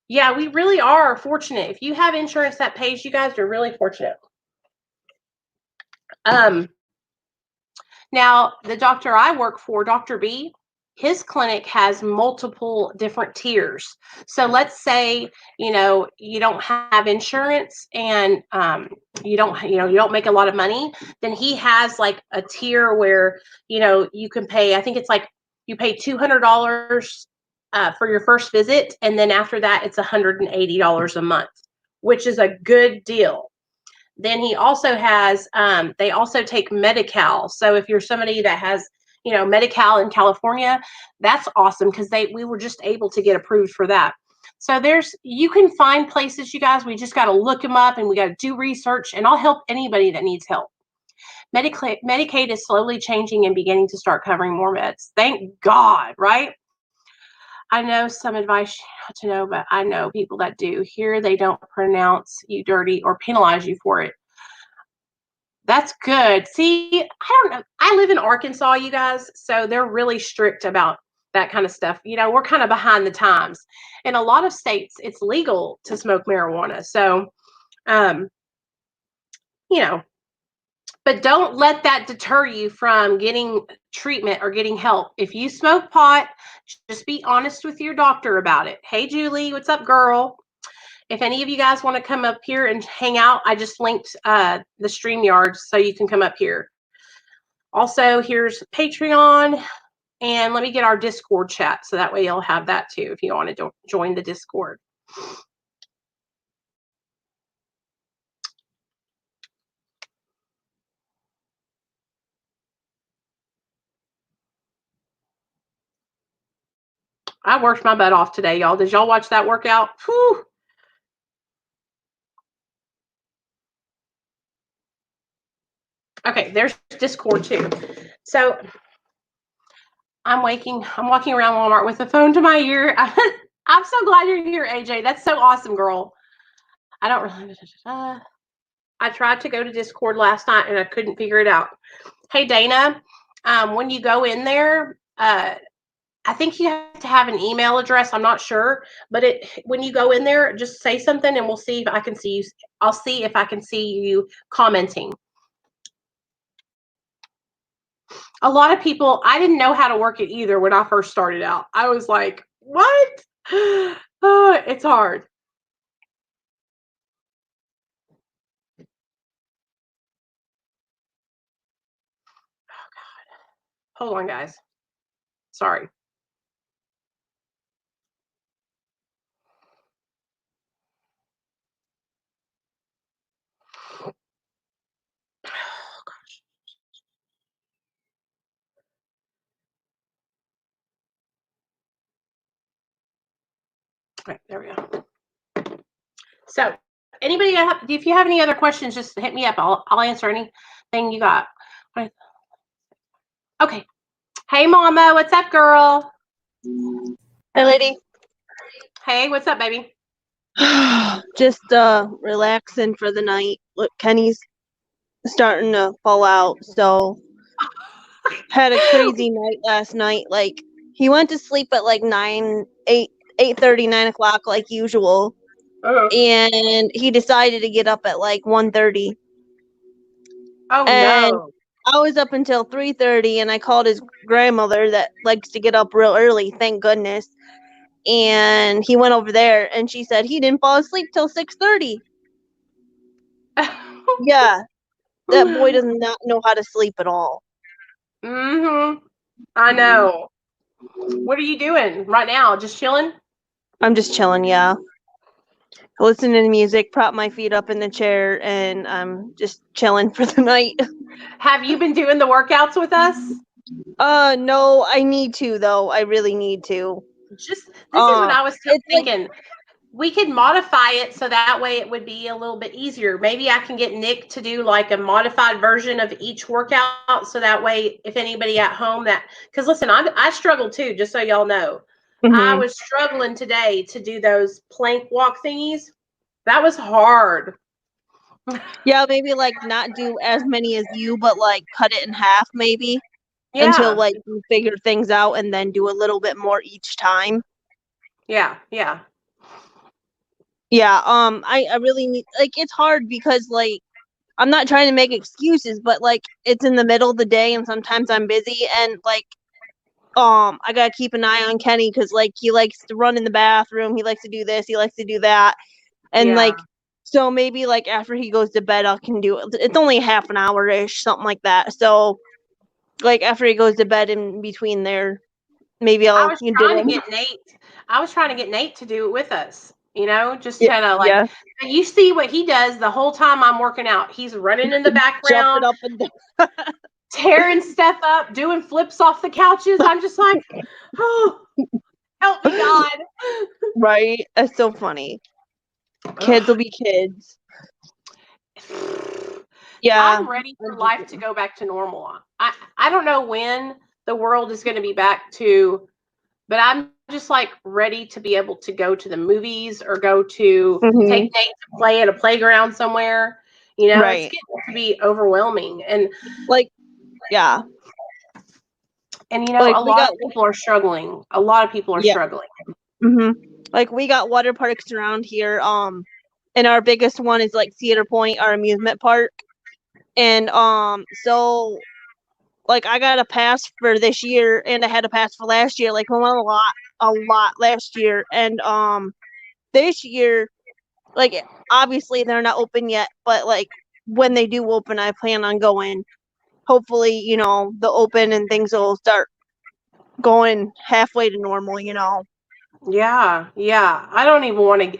[SPEAKER 1] Yeah, we really are fortunate. If you have insurance that pays, you guys are really fortunate. Now, the doctor I work for, Dr. B, his clinic has multiple different tiers. So let's say, you don't have insurance and you don't make a lot of money, then he has like a tier where, you can pay, I think it's like you pay $200 for your first visit, and then after that it's $180 a month, which is a good deal. Then he also has, they also take Medi-Cal. So if you're somebody that has, Medi-Cal in California, that's awesome because we were just able to get approved for that. So you can find places, you guys. We just got to look them up and we got to do research, and I'll help anybody that needs help. Medicaid is slowly changing and beginning to start covering more meds. Thank God, right? I know some advice to know, but I know people that do. Here, they don't pronounce you dirty or penalize you for it. That's good. See, I don't know. I live in Arkansas, you guys, so they're really strict about that kind of stuff. We're kind of behind the times. In a lot of states, it's legal to smoke marijuana. So, but don't let that deter you from getting treatment or getting help. If you smoke pot, just be honest with your doctor about it. Hey, Julie, what's up, girl? If any of you guys want to come up here and hang out, I just linked the StreamYard so you can come up here. Also, here's Patreon, and let me get our Discord chat so that way you'll have that too if you want to join the Discord. I worked my butt off today, y'all. Did y'all watch that workout? Whew. Okay, there's Discord too. So I'm walking around Walmart with the phone to my ear. I'm so glad you're here, AJ. That's so awesome, girl. I don't really. I tried to go to Discord last night and I couldn't figure it out. Hey, Dana, when you go in there, I think you have to have an email address. I'm not sure, but when you go in there, just say something and we'll see if I can see you. I'll see if I can see you commenting. A lot of people, I didn't know how to work it either when I first started out. I was like, what? Oh, it's hard. Oh, God. Hold on, guys. Sorry. Oh, gosh. All right, there we go. So, anybody, if you have any other questions, just hit me up. I'll answer anything you got. Okay. Hey, Mama, what's up, girl?
[SPEAKER 3] Hey, lady.
[SPEAKER 1] Hey, what's up, baby?
[SPEAKER 3] Just relaxing for the night. Look, Kenny's starting to fall out, so had a crazy night last night. Like, he went to sleep at like 8:30, 9 o'clock like usual. and he decided to get up at like 1:30.
[SPEAKER 1] Oh
[SPEAKER 3] And
[SPEAKER 1] no.
[SPEAKER 3] I was up until 3:30, and I called his grandmother that likes to get up real early, thank goodness. And he went over there, and she said he didn't fall asleep till 6:30. Yeah, that boy does not know how to sleep at all.
[SPEAKER 1] Mm-hmm. I know. What are you doing right now? Just chilling?
[SPEAKER 3] I'm just chilling, yeah. Listening to music, prop my feet up in the chair, and I'm just chilling for the night.
[SPEAKER 1] Have you been doing the workouts with us?
[SPEAKER 3] No, I need to though. I really need to.
[SPEAKER 1] This is what I was
[SPEAKER 3] it's like-
[SPEAKER 1] thinking. We could modify it so that way it would be a little bit easier. Maybe I can get Nick to do like a modified version of each workout, so that way if anybody at home because listen, I struggle too, just so y'all know. I
[SPEAKER 3] Mhm.
[SPEAKER 1] was struggling today to do those plank walk thingies. That was hard.
[SPEAKER 3] Yeah, maybe like not do as many as you, but like cut it in half maybe
[SPEAKER 1] Yeah.
[SPEAKER 3] until like you figure things out, and then do a little bit more each time.
[SPEAKER 1] Yeah.
[SPEAKER 3] Yeah, I really need, like, it's hard because like I'm not trying to make excuses, but like it's in the middle of the day and sometimes I'm busy, and like I gotta keep an eye on Kenny because like he likes to run in the bathroom, he likes to do this, he likes to do that, and
[SPEAKER 1] Yeah.
[SPEAKER 3] like so maybe like after he goes to bed I can do it. It's only half an hour ish, something like that. So like after he goes to bed, in between there, maybe
[SPEAKER 1] I
[SPEAKER 3] I'll
[SPEAKER 1] was
[SPEAKER 3] do
[SPEAKER 1] trying to
[SPEAKER 3] them.
[SPEAKER 1] get Nate. I was trying to get Nate to do it with us. Just
[SPEAKER 3] Yeah,
[SPEAKER 1] kind of like,
[SPEAKER 3] yeah.
[SPEAKER 1] you see what he does the whole time I'm working out. He's running in the background,
[SPEAKER 3] Jumping up and down.
[SPEAKER 1] tearing stuff up, doing flips off the couches. I'm just like, oh, help me, God.
[SPEAKER 3] Right? That's so funny. Kids will be kids. Yeah.
[SPEAKER 1] I'm ready for life to go back to normal. I don't know when the world is going to be back to, but I'm just like ready to be able to go to the movies or go to
[SPEAKER 3] Mhm.
[SPEAKER 1] take Nate to play at a playground somewhere.
[SPEAKER 3] Right.
[SPEAKER 1] It's getting to be overwhelming. And
[SPEAKER 3] Like, yeah.
[SPEAKER 1] a lot of people are struggling. A lot of people are struggling.
[SPEAKER 3] Mhm. Like we got water parks around here. And our biggest one is like Cedar Point, our amusement park. And so like I got a pass for this year, and I had a pass for last year. Like we went a lot last year, and this year, like obviously they're not open yet, but like when they do open, I plan on going. Hopefully, they'll open and things will start going halfway to normal.
[SPEAKER 1] Yeah, yeah. I don't even want to.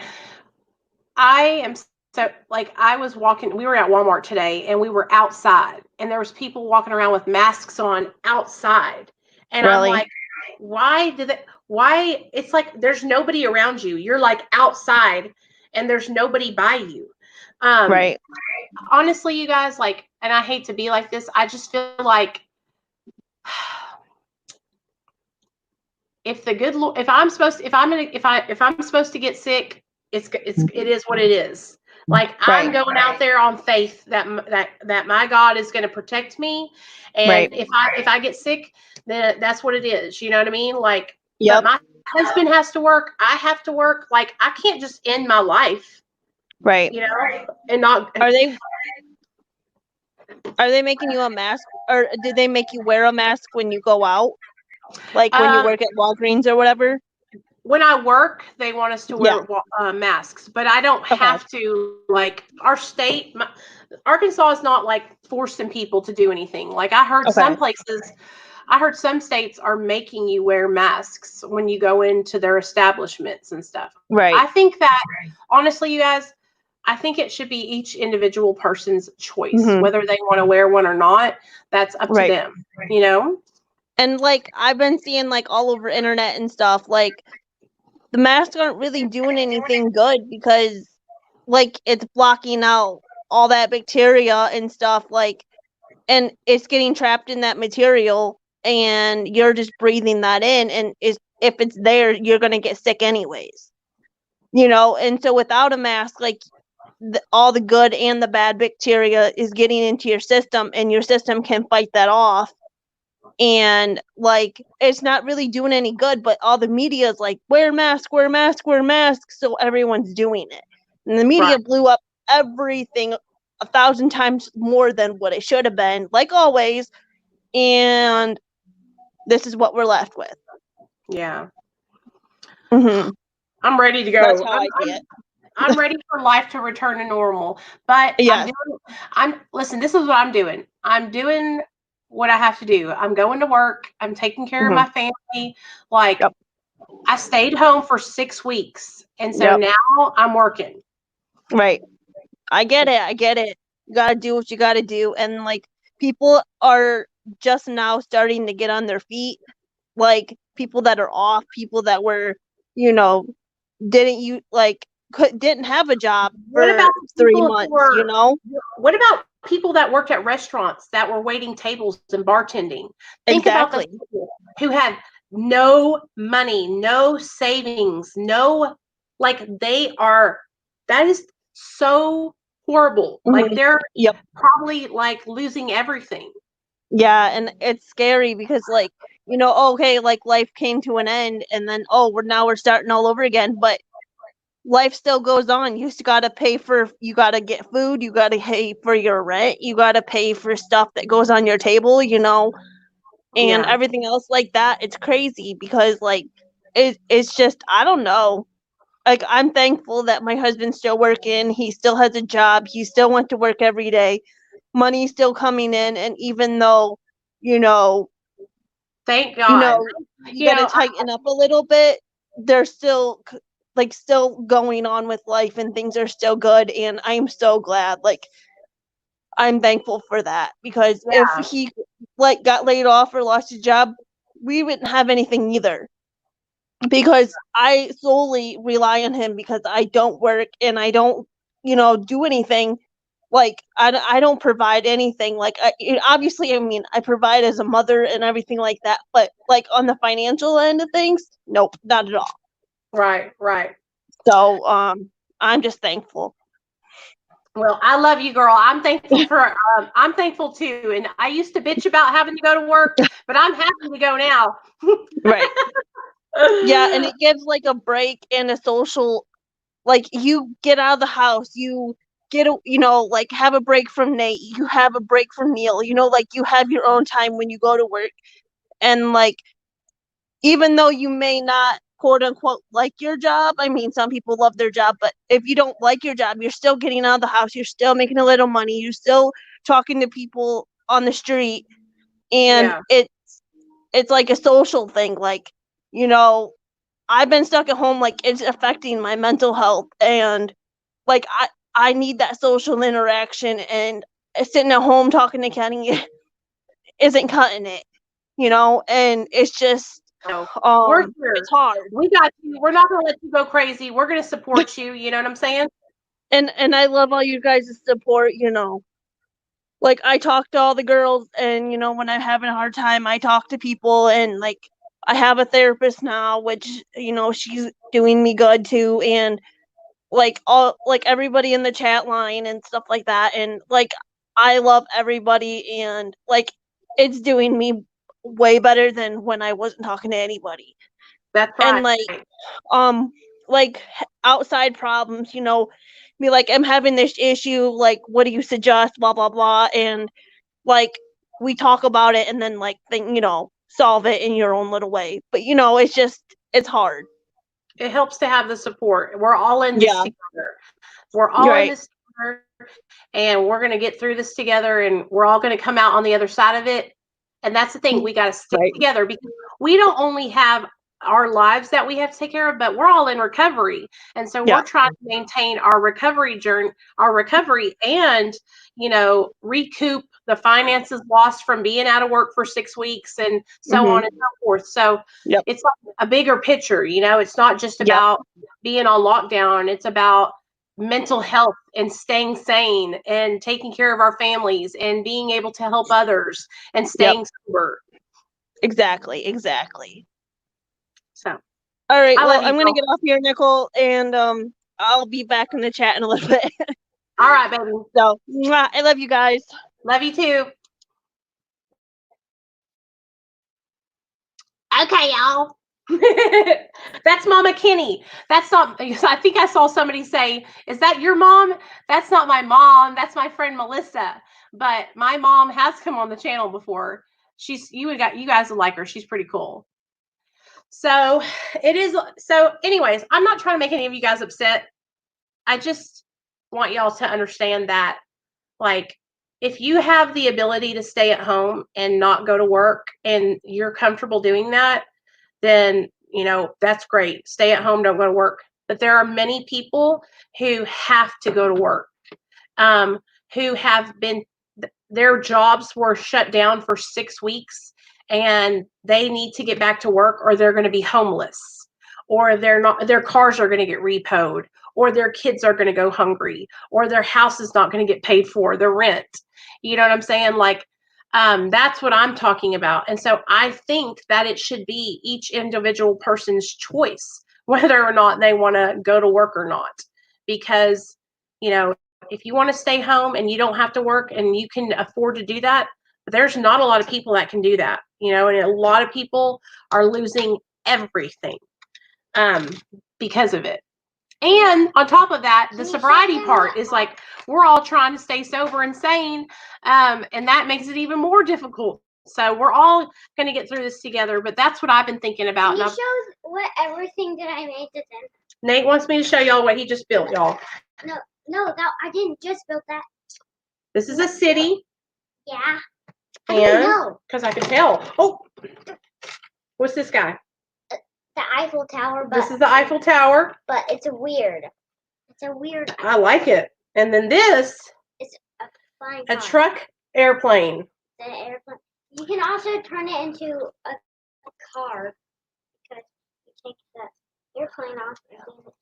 [SPEAKER 1] I am so like I was walking. We were at Walmart today, and we were outside, and there was people walking around with masks on outside, and I'm
[SPEAKER 3] Really?
[SPEAKER 1] like, why did it? Why? It's like there's nobody around you. You're like outside, and there's nobody by you.
[SPEAKER 3] Right.
[SPEAKER 1] Honestly, you guys, like, and I hate to be like this. I just feel like if I'm supposed if I'm supposed to get sick, it is what it is. Like I'm going out there on faith that my God is going to protect me, and if I get sick, then that's what it is. You know what I mean? Like, but my husband has to work. I have to work. Like I can't just end my life.
[SPEAKER 3] Right.
[SPEAKER 1] And not.
[SPEAKER 3] Are they making you a mask, or did they make you wear a mask when you go out? Like when you work at Walgreens or whatever?
[SPEAKER 1] When I work, they want us to wear masks, but I don't have to. Like our state, Arkansas is not like forcing people to do anything. Like I heard some states are making you wear masks when you go into their establishments and stuff.
[SPEAKER 3] Right.
[SPEAKER 1] I think that honestly, you guys, I think it should be each individual person's choice, whether they want to wear one or not. That's up to them,
[SPEAKER 3] And like I've been seeing like all over internet and stuff, like the masks aren't really doing anything good because like it's blocking out all that bacteria and stuff, like, and it's getting trapped in that material, and you're just breathing that in, and if it's there, you're gonna get sick anyways. And so without a mask, like all the good and the bad bacteria is getting into your system, and your system can fight that off. and like it's not really doing any good, but all the media is like, wear mask, wear mask, wear mask, so everyone's doing it. And the media blew up everything 1,000 times more than what it should have been, like always, and this is what we're left with.
[SPEAKER 1] Yeah.
[SPEAKER 3] Mm-hmm.
[SPEAKER 1] I'm ready to go.
[SPEAKER 3] That's how I see it.
[SPEAKER 1] I'm ready for life to return to normal. But
[SPEAKER 3] Yes.
[SPEAKER 1] listen, this is what I'm doing. I'm doing what I have to do. I'm going to work. I'm taking care of my family. Like,
[SPEAKER 3] Yep.
[SPEAKER 1] I stayed home for 6 weeks. And so now I'm working.
[SPEAKER 3] Right. I get it. You gotta do what you gotta do. And like people are just now starting to get on their feet. Like people that are off, people that were, didn't have a job
[SPEAKER 1] What
[SPEAKER 3] for
[SPEAKER 1] about
[SPEAKER 3] 3
[SPEAKER 1] people
[SPEAKER 3] months,
[SPEAKER 1] What about people that worked at restaurants that were waiting tables and bartending? Think about those people who had no money, no savings, that is so horrible. Like they're probably like losing everything.
[SPEAKER 3] Yeah, and it's scary because okay, like life came to an end and then we're starting all over again, but life still goes on. You gotta get food, you gotta pay for your rent, you gotta pay for stuff that goes on your table, and everything else like that. It's crazy because it's just, I don't know. Like, I'm thankful that my husband's still working, he still has a job, he still went to work every day, money's still coming in, and even though,
[SPEAKER 1] thank God,
[SPEAKER 3] you gotta tighten up a little bit, they're still still going on with life and things are still good, and I'm so glad. Like, I'm thankful for that because if he got laid off or lost his job, we wouldn't have anything either. Because I solely rely on him because I don't work and I don't, do anything. Like, I don't provide anything. Like, obviously, I mean, I provide as a mother and everything like that, but like on the financial end of things, nope, not at all.
[SPEAKER 1] Right.
[SPEAKER 3] So, I'm just thankful.
[SPEAKER 1] Well, I love you, girl. I'm thankful too. And I used to bitch about having to go to work, but I'm happy to go now.
[SPEAKER 3] Right. Yeah, and it gives like a break and a social, like you get out of the house, you get have a break from Nate, you have a break from Neil, like you have your own time when you go to work, and like even though you may not quote unquote like your job, I mean some people love their job, but if you don't like your job, you're still getting out of the house, you're still making a little money, you're still talking to people on the street, and it's like a social thing. Like, I've been stuck at home, like it's affecting my mental health, and like I need that social interaction, and sitting at home talking to Kenny isn't cutting it, and it's just
[SPEAKER 1] we're here.
[SPEAKER 3] It's hard.
[SPEAKER 1] We got you. We're not gonna let you go crazy. We're gonna support you, you know what I'm saying?
[SPEAKER 3] And I love all you guys' support, like I talk to all the girls, and when I'm having a hard time I talk to people, and like I have a therapist now, which she's doing me good too, and like everybody in the chat line and stuff like that, and like I love everybody, and like it's doing me way better than when I wasn't talking to anybody.
[SPEAKER 1] That's right.
[SPEAKER 3] And like outside problems, be like, I'm having this issue, like what do you suggest, blah blah blah, and like we talk about it and then like solve it in your own little way. But it's hard.
[SPEAKER 1] It helps to have the support. We're all in this together. We're all in this together, and we're going to get through this together, and we're all going to come out on the other side of it. And that's the thing. We got to stick together because we don't only have our lives that we have to take care of, but we're all in recovery. And so we're trying to maintain our recovery journey, and, recoup the finances lost from being out of work for 6 weeks and so on and so forth. So it's like a bigger picture, it's not just about being on lockdown. It's about mental health and staying sane and taking care of our families and being able to help others and staying sober.
[SPEAKER 3] Exactly.
[SPEAKER 1] So,
[SPEAKER 3] all right. Well, I'm going to get off here, Nicole, and I'll be back in the chat in a little bit.
[SPEAKER 1] All right, baby.
[SPEAKER 3] So, I love you guys.
[SPEAKER 1] Love you too.
[SPEAKER 2] Okay, y'all.
[SPEAKER 1] That's Mama Kenny. That's not, I think I saw somebody say, is that your mom? That's not my mom. That's my friend Melissa. But my mom has come on the channel before. You guys would like her. She's pretty cool. So anyways, I'm not trying to make any of you guys upset. I just want y'all to understand that, like, if you have the ability to stay at home and not go to work and you're comfortable doing that, then, that's great. Stay at home, don't go to work. But there are many people who have to go to work, who have been, their jobs were shut down for 6 weeks and they need to get back to work, or they're going to be homeless, or their cars are going to get repoed, or their kids are going to go hungry, or their house is not going to get paid for, their rent. You know what I'm saying? Like, that's what I'm talking about. And so I think that it should be each individual person's choice whether or not they want to go to work or not. Because, if you want to stay home and you don't have to work and you can afford to do that, there's not a lot of people that can do that, and a lot of people are losing everything because of it. And on top of that, the sobriety part is like, we're all trying to stay sober and sane, and that makes it even more difficult. So we're all going to get through this together, but that's what I've been thinking about.
[SPEAKER 2] Can you show what everything that I made this in?
[SPEAKER 1] Nate wants me to show y'all what he just built, y'all.
[SPEAKER 2] No, I didn't just build that.
[SPEAKER 1] This is a city.
[SPEAKER 2] Yeah.
[SPEAKER 1] And because I can tell. Oh, what's this guy?
[SPEAKER 2] The Eiffel Tower.
[SPEAKER 1] This is the Eiffel Tower.
[SPEAKER 2] But it's weird.
[SPEAKER 1] I like it. And then this
[SPEAKER 2] is a flying
[SPEAKER 1] car. A truck airplane.
[SPEAKER 2] The airplane. You can also turn it into a car because you take the airplane off.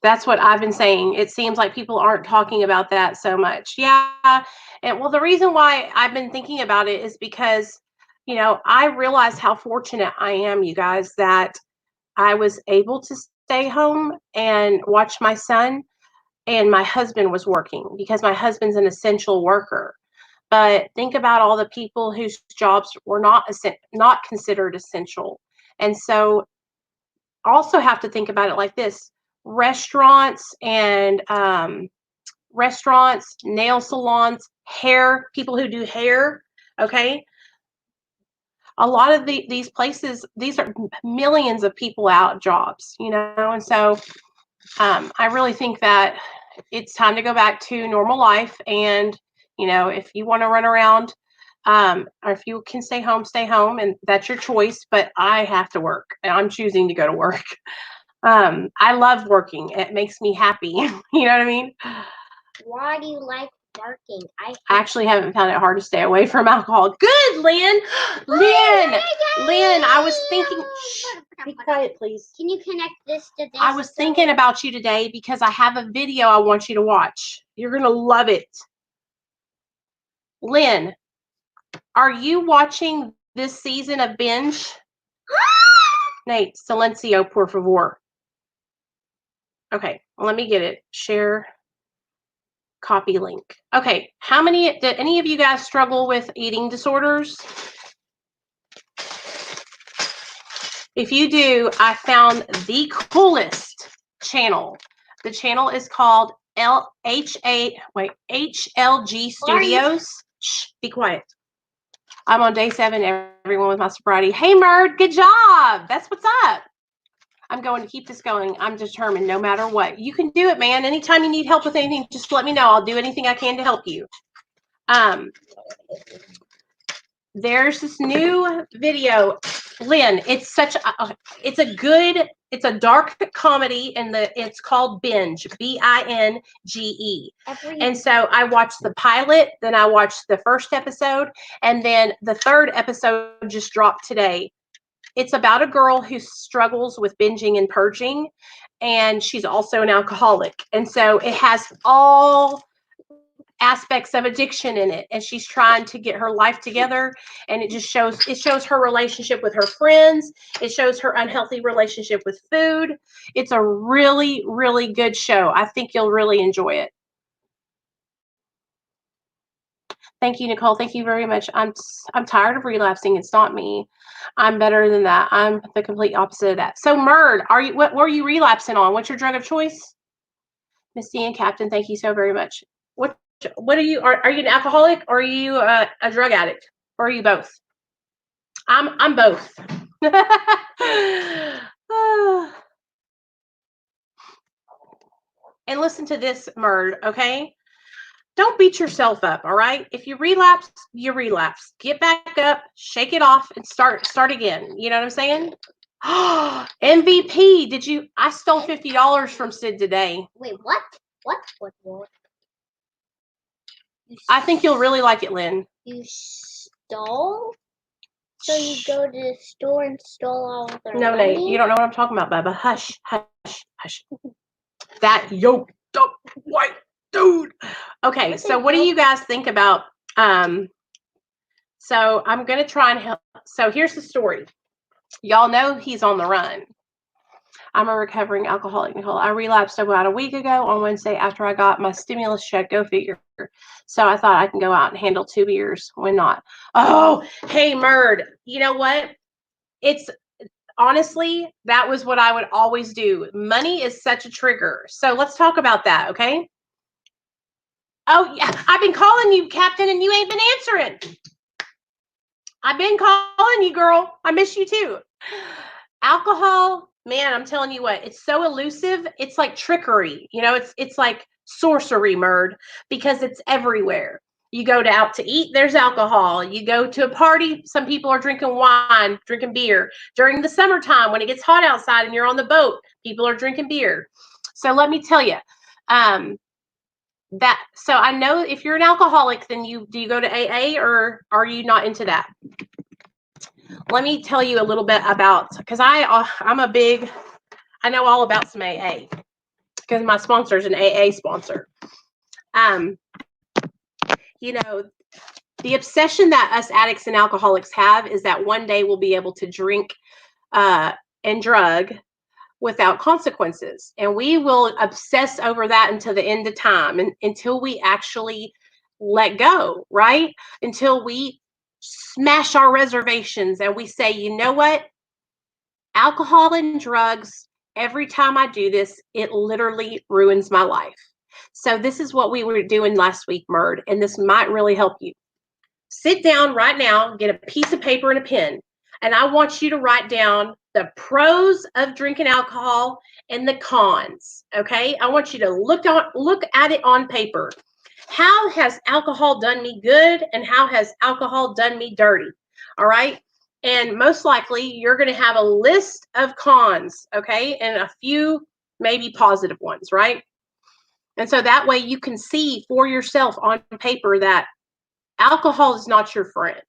[SPEAKER 1] That's what I've been saying. It seems like people aren't talking about that so much. Yeah. And well, the reason why I've been thinking about it is because, I realize how fortunate I am, you guys, that I was able to stay home and watch my son, and my husband was working because my husband's an essential worker. But think about all the people whose jobs were not considered essential. And so also have to think about it like this. Restaurants, nail salons, hair, people who do hair, okay? A lot of these places, these are millions of people out of jobs, and so I really think that it's time to go back to normal life. And, if you want to run around, or if you can stay home, and that's your choice. But I have to work, and I'm choosing to go to work. I love working. It makes me happy. You know what I mean?
[SPEAKER 2] Why do you like working?
[SPEAKER 1] I actually haven't found it hard to stay away from alcohol. Good, Lynn. Lynn, I was thinking. Shh, be quiet, please.
[SPEAKER 2] Can you connect this to this?
[SPEAKER 1] I was thinking about you today because I have a video I want you to watch. You're going to love it. Lynn, are you watching this season of Binge? Nate, silencio, por favor. Okay, let me get it. Share. Copy link. Okay, did any of you guys struggle with eating disorders? If you do, I found the coolest channel. The channel is called HLG Studios. Shh, be quiet. I'm on day 7, everyone, with my sobriety. Hey, Murd, good job. That's what's up. I'm going to keep this going. I'm determined no matter what. You can do it, man. Anytime you need help with anything, just let me know. I'll do anything I can to help you. There's this new video, Lynn. It's it's a dark comedy, and it's called Binge, BINGE. And so I watched the pilot, then I watched the first episode, and then the third episode just dropped today. It's about a girl who struggles with binging and purging, and she's also an alcoholic. And so it has all aspects of addiction in it, and she's trying to get her life together. And it shows her relationship with her friends. It shows her unhealthy relationship with food. It's a really, really good show. I think you'll really enjoy it. Thank you, Nicole. Thank you very much. I'm tired of relapsing. It's not me. I'm better than that. I'm the complete opposite of that. So, Murd, what were you relapsing on? What's your drug of choice? Misty and Captain, thank you so very much. What are you? Are you an alcoholic or are you a drug addict? Or are you both? I'm both. And listen to this, Murd, okay? Don't beat yourself up, all right? If you relapse, you relapse. Get back up, shake it off, and start again. You know what I'm saying? MVP, did you? I stole $50 from Sid today.
[SPEAKER 2] Wait, what? What?
[SPEAKER 1] I think you'll really like it, Lynn.
[SPEAKER 2] You stole? So you go to the store and stole all of their
[SPEAKER 1] No,
[SPEAKER 2] money?
[SPEAKER 1] Nate, you don't know what I'm talking about, Bubba. Hush, hush, hush. That yoked up white dude. Okay, so what do you guys think about so I'm gonna try and help. So here's the story. Y'all know he's on the run. I'm a recovering alcoholic, Nicole. I relapsed about a week ago on Wednesday after I got my stimulus check. Go figure. So I thought I can go out and handle 2 beers. When not? Oh, hey, Murd. You know what? It's honestly, that was what I would always do. Money is such a trigger. So let's talk about that, okay? Oh, yeah. I've been calling you, Captain, and you ain't been answering. I've been calling you, girl. I miss you too. Alcohol, man, I'm telling you what, it's so elusive. It's like trickery. You know, it's like sorcery, Murd, because it's everywhere. You go out to eat, there's alcohol. You go to a party, some people are drinking wine, drinking beer. During the summertime, when it gets hot outside and you're on the boat, people are drinking beer. So let me tell you, so I know if you're an alcoholic, then do you go to AA or are you not into that? Let me tell you a little bit about, because I'm I know all about some AA because my sponsor is an AA sponsor. You know, the obsession that us addicts and alcoholics have is that one day we'll be able to drink and drug without consequences. And we will obsess over that until the end of time and until we actually let go, right? Until we smash our reservations and we say, you know what? Alcohol and drugs, every time I do this, it literally ruins my life. So this is what we were doing last week, Murd, and this might really help you. Sit down right now, get a piece of paper and a pen, and I want you to write down the pros of drinking alcohol and the cons, okay? I want you to look at it on paper. How has alcohol done me good and how has alcohol done me dirty? All right? And most likely you're going to have a list of cons, okay? And a few maybe positive ones, right? And so that way you can see for yourself on paper that alcohol is not your friend.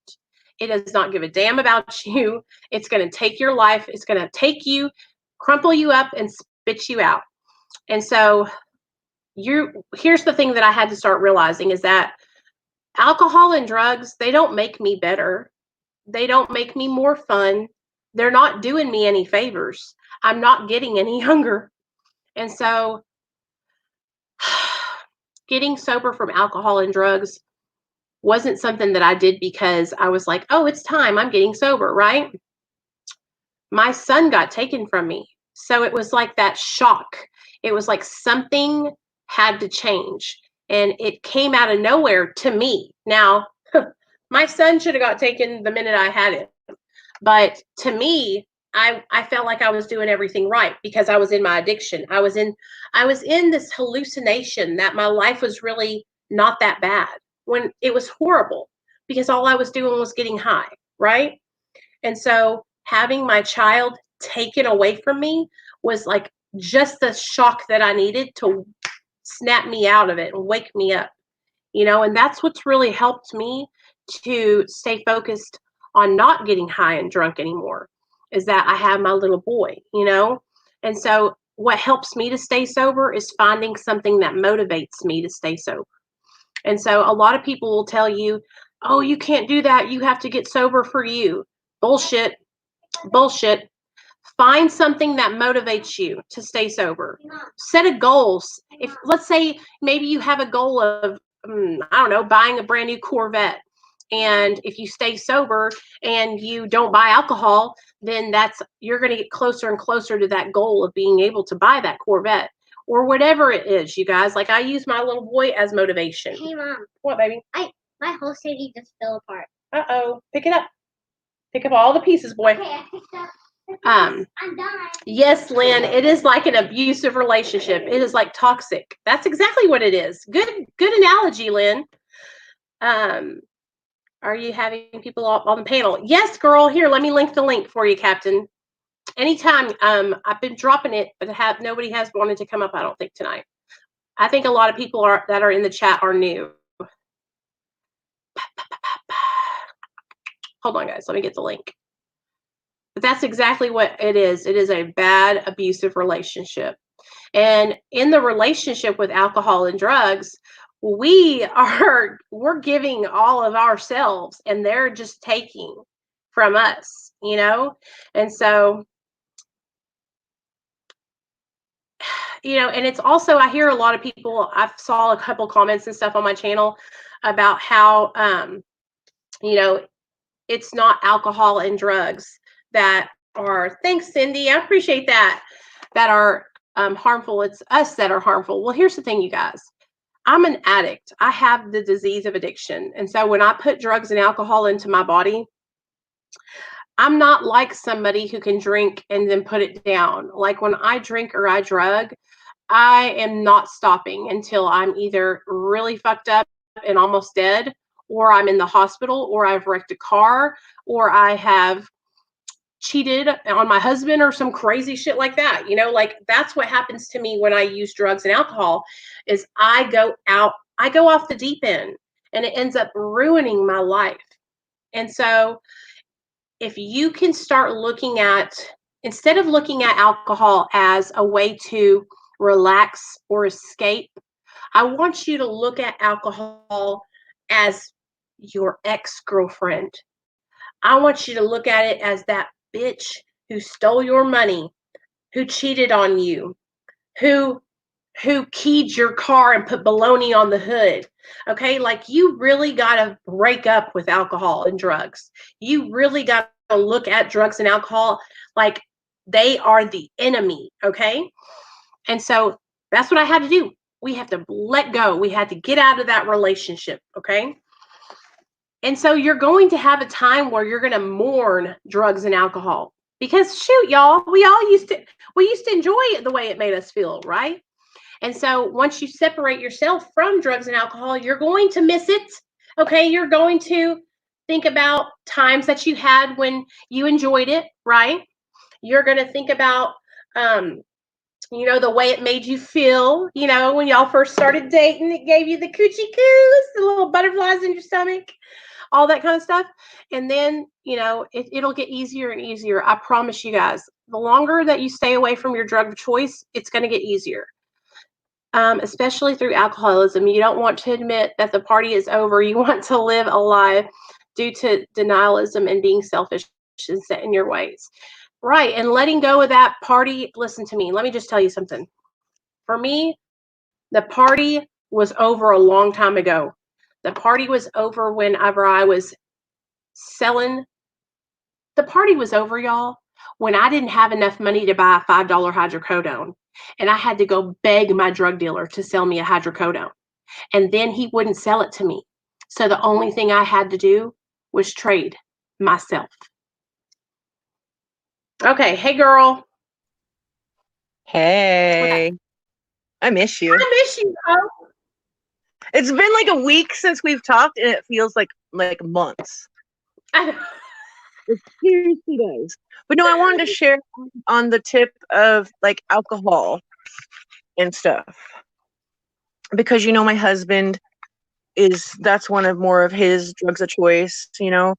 [SPEAKER 1] It does not give a damn about you. It's going to take your life. It's going to take you, crumple you up, and spit you out. And so here's the thing that I had to start realizing is that alcohol and drugs, they don't make me better. They don't make me more fun. They're not doing me any favors. I'm not getting any younger. And so getting sober from alcohol and drugs wasn't something that I did because I was like, oh, it's time. I'm getting sober, right? My son got taken from me. So it was like that shock. It was like something had to change. And it came out of nowhere to me. Now, my son should have got taken the minute I had him. But to me, I felt like I was doing everything right because I was in my addiction. I was in this hallucination that my life was really not that bad when it was horrible because all I was doing was getting high, right? And so having my child taken away from me was like just the shock that I needed to snap me out of it and wake me up, and that's what's really helped me to stay focused on not getting high and drunk anymore is that I have my little boy, and so what helps me to stay sober is finding something that motivates me to stay sober. And so a lot of people will tell you, oh, you can't do that. You have to get sober for you. Bullshit. Find something that motivates you to stay sober. Set a goal. If let's say maybe you have a goal of I don't know, buying a brand new Corvette. And if you stay sober and you don't buy alcohol, then you're going to get closer and closer to that goal of being able to buy that Corvette or whatever it is, you guys. Like, I use my little boy as motivation.
[SPEAKER 2] Hey, Mom.
[SPEAKER 1] What, baby?
[SPEAKER 2] My whole city just fell apart.
[SPEAKER 1] Uh-oh. Pick it up. Pick up all the pieces, boy.
[SPEAKER 2] Okay, I picked up.
[SPEAKER 1] I'm
[SPEAKER 2] done.
[SPEAKER 1] Yes, Lynn, it is like an abusive relationship. It is like toxic. That's exactly what it is. Good analogy, Lynn. Are you having people on the panel? Yes, girl. Here, let me link the link for you, Captain. Anytime. I've been dropping it, but nobody has wanted to come up, I don't think, tonight. I think a lot of people that are in the chat are new. Hold on, guys. Let me get the link. But that's exactly what it is. It is a bad, abusive relationship. And in the relationship with alcohol and drugs, we're giving all of ourselves and they're just taking from us, you know? And so, you know, and it's also, I hear a lot of people, I saw a couple comments and stuff on my channel about how, you know, it's not alcohol and drugs that are, thanks, Cindy, I appreciate that, that are harmful. It's us that are harmful. Well, here's the thing, you guys. I'm an addict. I have the disease of addiction. And so when I put drugs and alcohol into my body, I'm not like somebody who can drink and then put it down. Like when I drink or I drug, I am not stopping until I'm either really fucked up and almost dead, or I'm in the hospital, or I've wrecked a car, or I have cheated on my husband or some crazy shit like that. You know, like that's what happens to me when I use drugs and alcohol is I go off the deep end and it ends up ruining my life. And so if you can start looking at, instead of looking at alcohol as a way to relax or escape, I want you to look at alcohol as your ex-girlfriend. I want you to look at it as that bitch who stole your money, who cheated on you, who keyed your car and put baloney on the hood. Okay, like you really got to break up with alcohol and drugs. You really got to look at drugs and alcohol like they are the enemy. Okay, and so that's what I had to do. We have to let go. We had to get out of that relationship. Okay. And so you're going to have a time where you're going to mourn drugs and alcohol because shoot, y'all, we used to enjoy it the way it made us feel, right? And so once you separate yourself from drugs and alcohol, you're going to miss it. Okay, you're going to think about times that you had when you enjoyed it, right? You're going to think about you know, the way it made you feel, you know, when y'all first started dating, it gave you the coochie coos, the little butterflies in your stomach, all that kind of stuff. And then, you know, it'll get easier and easier. I promise you guys, the longer that you stay away from your drug of choice, it's going to get easier. Especially through alcoholism. You don't want to admit that the party is over. You want to live a life due to denialism and being selfish and set in your ways. Right. And letting go of that party. Listen to me. Let me just tell you something. For me, the party was over a long time ago. The party was over whenever I was selling. The party was over, y'all, when I didn't have enough money to buy a $5 hydrocodone. And I had to go beg my drug dealer to sell me a hydrocodone. And then he wouldn't sell it to me. So the only thing I had to do was trade myself. Okay. Hey, girl.
[SPEAKER 4] Hey. I miss you.
[SPEAKER 1] I miss you, girl.
[SPEAKER 4] It's been like a week since we've talked, and it feels like months.
[SPEAKER 1] I know.
[SPEAKER 4] It seriously does. But no, I wanted to share on the tip of like alcohol and stuff. Because, you know, my husband that's one of more of his drugs of choice, you know?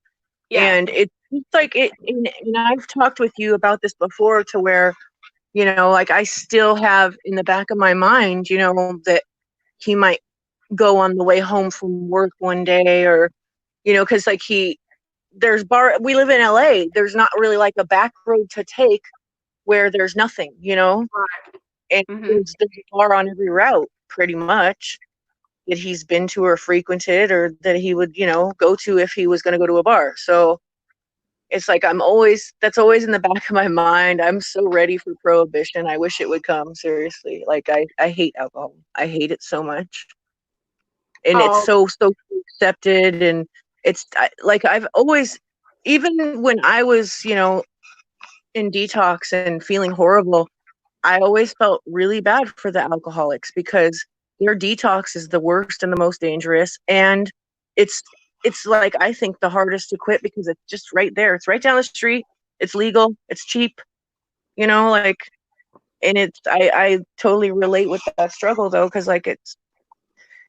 [SPEAKER 1] Yeah.
[SPEAKER 4] And it's like and I've talked with you about this before to where, you know, like I still have in the back of my mind, you know, that he might go on the way home from work one day, or, you know, because like we live in LA, there's not really like a back road to take where there's nothing, you know.
[SPEAKER 1] Right.
[SPEAKER 4] And there's a bar on every route pretty much. that he's been to or frequented or that he would, go to if he was going to go to a bar. So it's like that's always in the back of my mind. I'm so ready for prohibition. I wish it would come, seriously. Like I hate alcohol. I hate it so much. And it's so accepted, and like I've always, even when I was, in detox and feeling horrible, I always felt really bad for the alcoholics because their detox is the worst and the most dangerous. And it's like, I think the hardest to quit because it's just right there. It's right down the street. It's legal. It's cheap, like, and I totally relate with that struggle though. Cause like it's,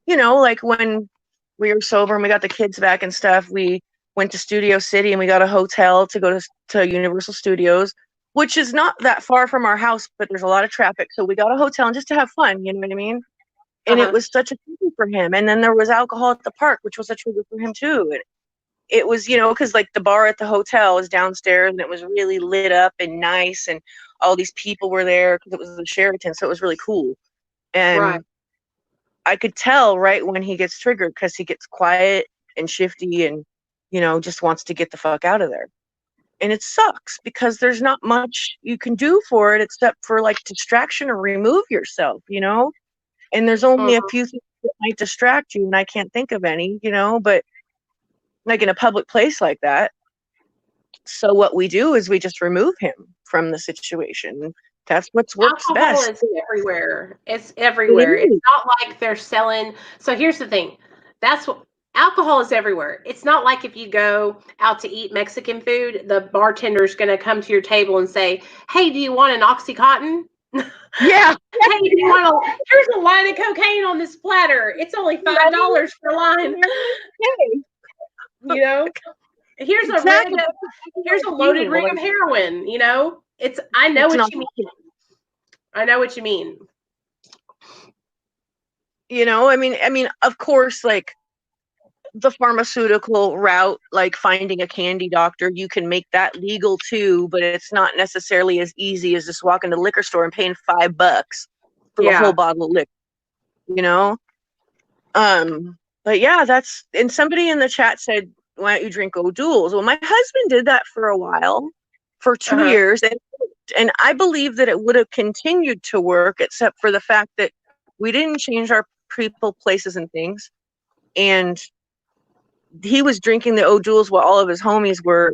[SPEAKER 4] like when we were sober and we got the kids back and stuff, we went to Studio City and we got a hotel to go to Universal Studios, which is not that far from our house, but there's a lot of traffic. So we got a hotel and just to have fun, you know what I mean? And it was such a trigger for him. And then there was alcohol at the park, which was a trigger for him too. And it was, because like the bar at the hotel was downstairs and it was really lit up and nice. And all these people were there because it was the Sheraton. So it was really cool. And I could tell right when he gets triggered because he gets quiet and shifty and, just wants to get the fuck out of there. And it sucks because there's not much you can do for it except for like distraction or remove yourself, and there's only a few things that might distract you, and I can't think of any, but like in a public place like that. So what we do is we just remove him from the situation. That's what works best.
[SPEAKER 1] Alcohol is everywhere. It's everywhere. It's not like they're selling. So here's the thing. Alcohol is everywhere. It's not like if you go out to eat Mexican food, the bartender's going to come to your table and say, "Hey, do you want an Oxycontin?"
[SPEAKER 4] Yeah.
[SPEAKER 1] Hey, do you want here's a line of cocaine on this platter. It's only $5 per line. Here's a loaded ring of heroin. I know what you mean. I know what you mean.
[SPEAKER 4] I mean, of course, like the pharmaceutical route, like finding a candy doctor, you can make that legal too, but it's not necessarily as easy as just walking to the liquor store and paying $5 for a whole bottle of liquor, but yeah, and somebody in the chat said, why don't you drink O'Doul's? Well, my husband did that for a while, for 2 years, and I believe that it would have continued to work, except for the fact that we didn't change our people, places, and things. And he was drinking the O'Doul's while all of his homies were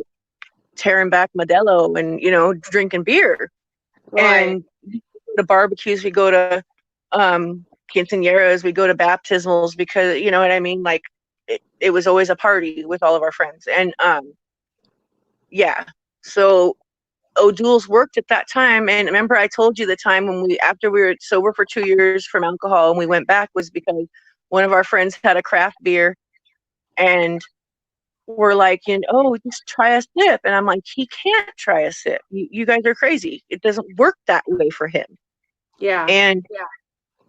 [SPEAKER 4] tearing back Modelo and, drinking beer. Right. And the barbecues, we go to quinceañeras, we go to baptismals because, you know what I mean? Like, it was always a party with all of our friends. And, so O'Doul's worked at that time. And remember, I told you the time when after we were sober for 2 years from alcohol and we went back was because one of our friends had a craft beer and we're like, just try a sip. And I'm like, he can't try a sip. You guys are crazy. It doesn't work that way for him.
[SPEAKER 1] Yeah.
[SPEAKER 4] And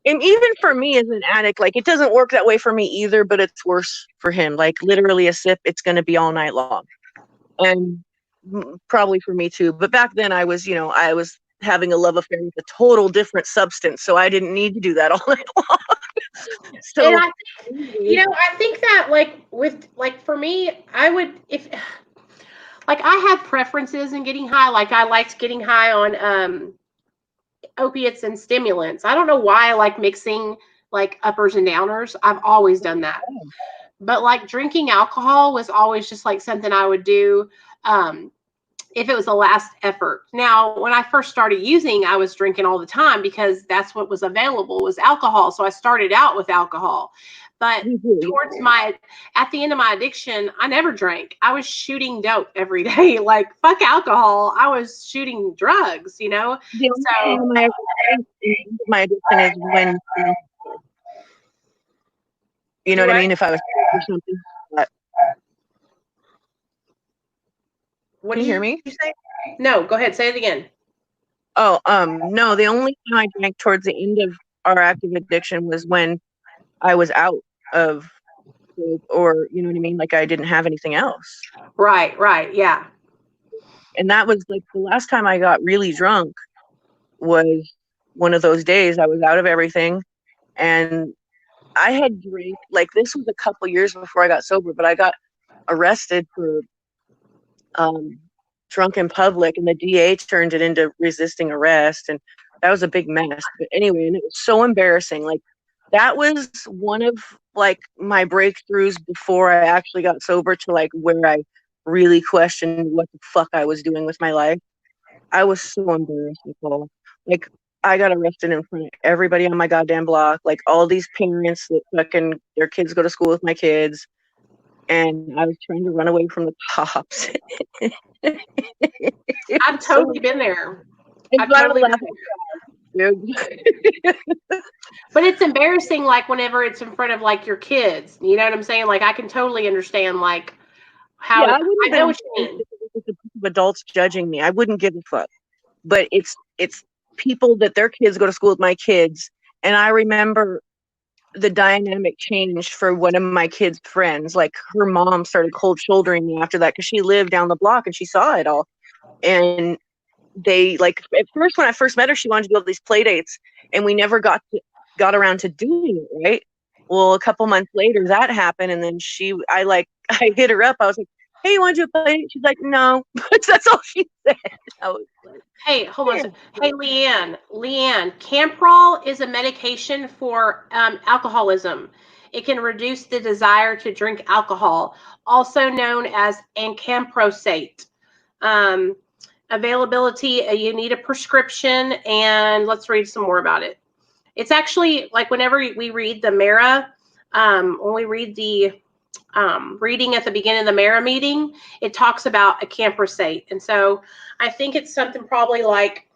[SPEAKER 4] even for me as an addict, like, it doesn't work that way for me either, but it's worse for him. Like, literally a sip, it's going to be all night long. And probably for me too. But back then I was having a love affair with a total different substance. So I didn't need to do that all night long. So,
[SPEAKER 1] and I think that for me, I would, I have preferences in getting high. Like, I liked getting high on opiates and stimulants. I don't know why I like mixing like uppers and downers. I've always done that. But like drinking alcohol was always just like something I would do if it was the last effort. Now, when I first started using, I was drinking all the time because that's what was available was alcohol. So I started out with alcohol. But at the end of my addiction, I never drank. I was shooting dope every day. Like, fuck alcohol. I was shooting drugs, So
[SPEAKER 4] my addiction is when, you know what I mean? If I was or something. But,
[SPEAKER 1] what
[SPEAKER 4] can you hear me?
[SPEAKER 1] Say? No, go ahead. Say it again.
[SPEAKER 4] Oh, no, the only time I drank towards the end of our active addiction was when I was out of, or, you know what I mean? Like, I didn't have anything else.
[SPEAKER 1] Right, yeah.
[SPEAKER 4] And that was like the last time I got really drunk was one of those days I was out of everything. And I had drank, like, this was a couple years before I got sober, but I got arrested for drunk in public, and the DA turned it into resisting arrest, and that was a big mess. But anyway, and it was so embarrassing. Like, that was one of like my breakthroughs before I actually got sober, to like where I really questioned what the fuck I was doing with my life. I was so embarrassed, Nicole. Like, I got arrested in front of everybody on my goddamn block. Like, all these parents that fucking their kids go to school with my kids, and I was trying to run away from the cops.
[SPEAKER 1] I've totally been there. I've
[SPEAKER 4] But
[SPEAKER 1] totally been there.
[SPEAKER 4] dude.
[SPEAKER 1] But it's embarrassing, like, whenever it's in front of, like, your kids. You know what I'm saying? Like, I can totally understand, like, how
[SPEAKER 4] Yeah,
[SPEAKER 1] I know what you mean.
[SPEAKER 4] It's a group of adults judging me. I wouldn't give a fuck. But it's people that their kids go to school with my kids, and I remember the dynamic changed for one of my kids' friends. Like, her mom started cold shouldering me after that because she lived down the block and she saw it all. And they, like, at first, when I first met her, she wanted to do all these play dates, and we never got around to doing it, right? Well, a couple months later, that happened, and then I hit her up. I was like, "Hey, you want to do a play date?" She's like, "No." That's all she said. I was like,
[SPEAKER 1] Hey, hold on. Hey, Leanne, Camprol is a medication for alcoholism. It can reduce the desire to drink alcohol, also known as ancamprosate. Availability, you need a prescription, and let's read some more about it. It's actually, like, whenever we read the MARA, when we read the reading at the beginning of the MARA meeting, it talks about acamprosate. And so I think it's something probably like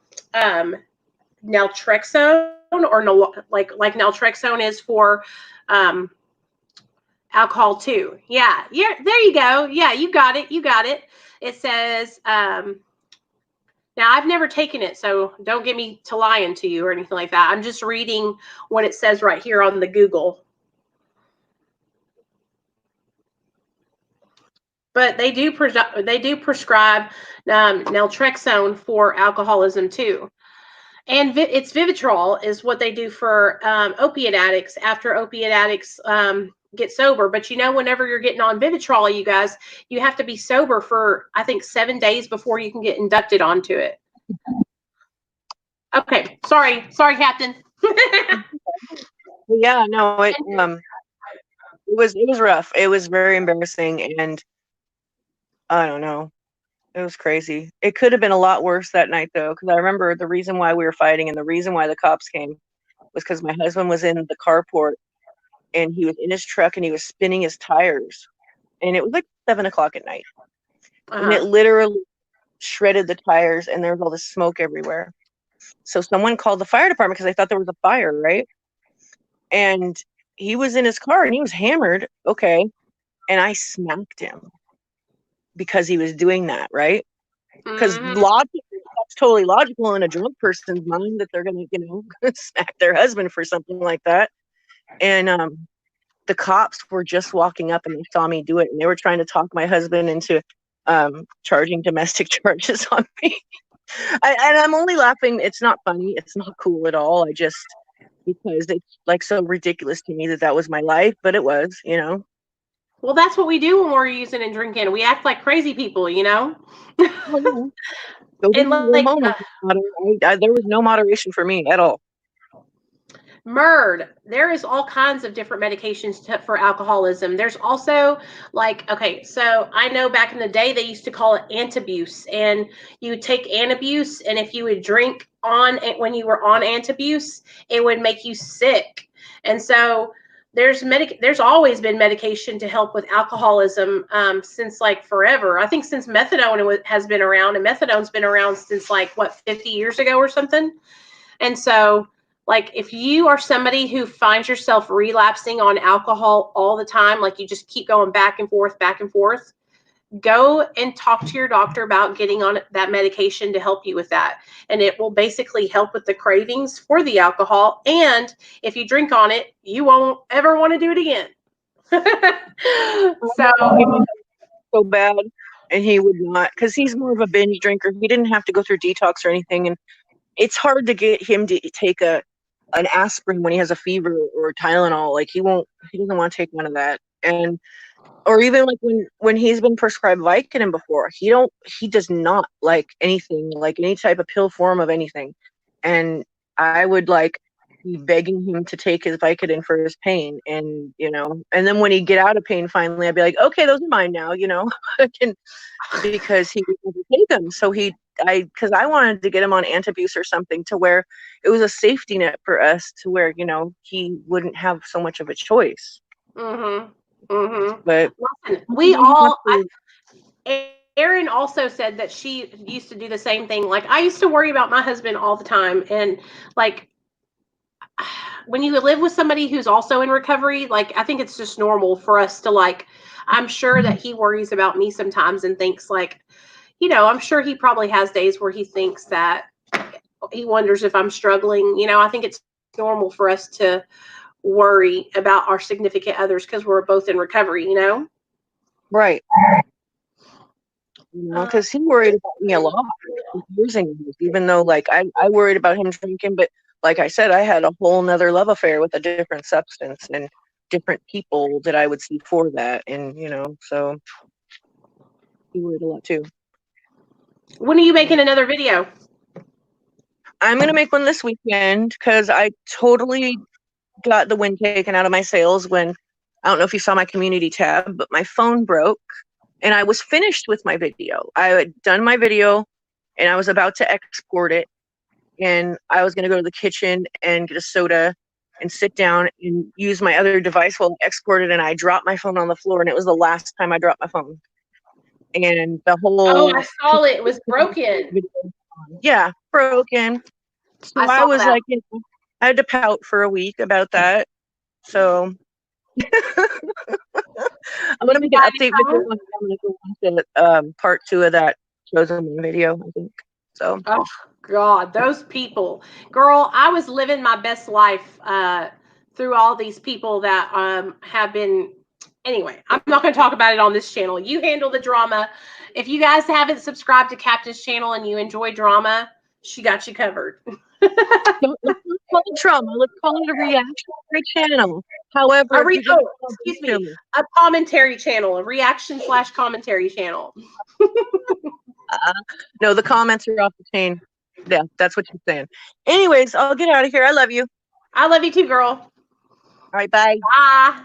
[SPEAKER 1] naltrexone, or like naltrexone is for alcohol too. Yeah, there you go. Yeah, you got it. It says, now, I've never taken it, so don't get me to lying to you or anything like that. I'm just reading what it says right here on the Google. But they do prescribe naltrexone for alcoholism too. And it's Vivitrol is what they do for opiate addicts after opiate addicts get sober. But, you know, whenever you're getting on Vivitrol, you guys, you have to be sober for, I think, 7 days before you can get inducted onto it. Okay. Sorry, Captain.
[SPEAKER 4] yeah, no, it was rough. It was very embarrassing, and I don't know. It was crazy. It could have been a lot worse that night, though, because I remember the reason why we were fighting and the reason why the cops came was because my husband was in the carport, and he was in his truck, and he was spinning his tires, and it was like 7 o'clock at night, and it literally shredded the tires, and there was all this smoke everywhere. So someone called the fire department because they thought there was a fire, right? And he was in his car, and he was hammered, okay, and I smacked him because he was doing that, right? Because logically, that's totally logical in a drunk person's mind that they're gonna, smack their husband for something like that. And the cops were just walking up, and they saw me do it, and they were trying to talk my husband into charging domestic charges on me. And I'm only laughing. It's not funny. It's not cool at all. Because it's like so ridiculous to me that was my life, but it was,
[SPEAKER 1] Well, that's what we do when we're using and drinking. We act like crazy people,
[SPEAKER 4] Well,
[SPEAKER 1] And like,
[SPEAKER 4] there was no moderation for me at all.
[SPEAKER 1] MERD, there is all kinds of different medications for alcoholism. There's also, like, okay, so I know back in the day they used to call it Antabuse, and you would take Antabuse, and if you would drink when you were on Antabuse, it would make you sick. And so there's always been medication to help with alcoholism since, like, forever. I think since methadone has been around, and methadone's been around since, like, 50 years ago or something. And so, like, if you are somebody who finds yourself relapsing on alcohol all the time, like you just keep going back and forth, go and talk to your doctor about getting on that medication to help you with that. And it will basically help with the cravings for the alcohol. And if you drink on it, you won't ever want to do it again.
[SPEAKER 4] So bad. And he would not, because he's more of a binge drinker. He didn't have to go through detox or anything. And it's hard to get him to take a an aspirin when he has a fever or Tylenol. Like he doesn't want to take none of that. And or even like when he's been prescribed Vicodin before, he does not like anything, like any type of pill form of anything. And I would like be begging him to take his Vicodin for his pain, and and then when he'd get out of pain finally, I'd be like, okay, those are mine now, because he would never take them. So because I wanted to get him on Antabuse or something to where it was a safety net for us, to where he wouldn't have so much of a choice.
[SPEAKER 1] Mm-hmm. Mm-hmm.
[SPEAKER 4] But
[SPEAKER 1] listen, Erin also said that she used to do the same thing. Like, I used to worry about my husband all the time. And like, when you live with somebody who's also in recovery, like, I think it's just normal for us to like, I'm sure that he worries about me sometimes and thinks like, I'm sure he probably has days where he thinks that he wonders if I'm struggling. I think it's normal for us to worry about our significant others because we're both in recovery,
[SPEAKER 4] Right. Because he worried about me a lot using these, even though like I worried about him drinking, but like I said, I had a whole nother love affair with a different substance and different people that I would see for that. And, so he worried a lot too.
[SPEAKER 1] When are you making another video?
[SPEAKER 4] I'm going to make one this weekend because I totally got the wind taken out of my sails when, I don't know if you saw my community tab, but my phone broke and I was finished with my video. I had done my video and I was about to export it. And I was going to go to the kitchen and get a soda and sit down and use my other device while I exported, and I dropped my phone on the floor, and it was the last time I dropped my phone. And the whole...
[SPEAKER 1] Oh, I saw it. It was broken.
[SPEAKER 4] Yeah, broken. So I was like, I had to pout for a week about that. So I'm going to make an update video. I'm going to go into part 2 of that chosen video, I think. So.
[SPEAKER 1] Oh God, those people, girl, I was living my best life through all these people that have been. Anyway, I'm not going to talk about it on this channel. You handle the drama. If you guys haven't subscribed to Captain's channel and you enjoy drama, she got you covered.
[SPEAKER 4] Let's call it drama. Let's call it a reaction channel. However,
[SPEAKER 1] excuse me, a commentary channel, a reaction/commentary channel.
[SPEAKER 4] No, the comments are off the chain. Yeah, that's what you're saying. Anyways, I'll get out of here. I love you.
[SPEAKER 1] I love you too, girl.
[SPEAKER 4] All right, bye.
[SPEAKER 1] Bye.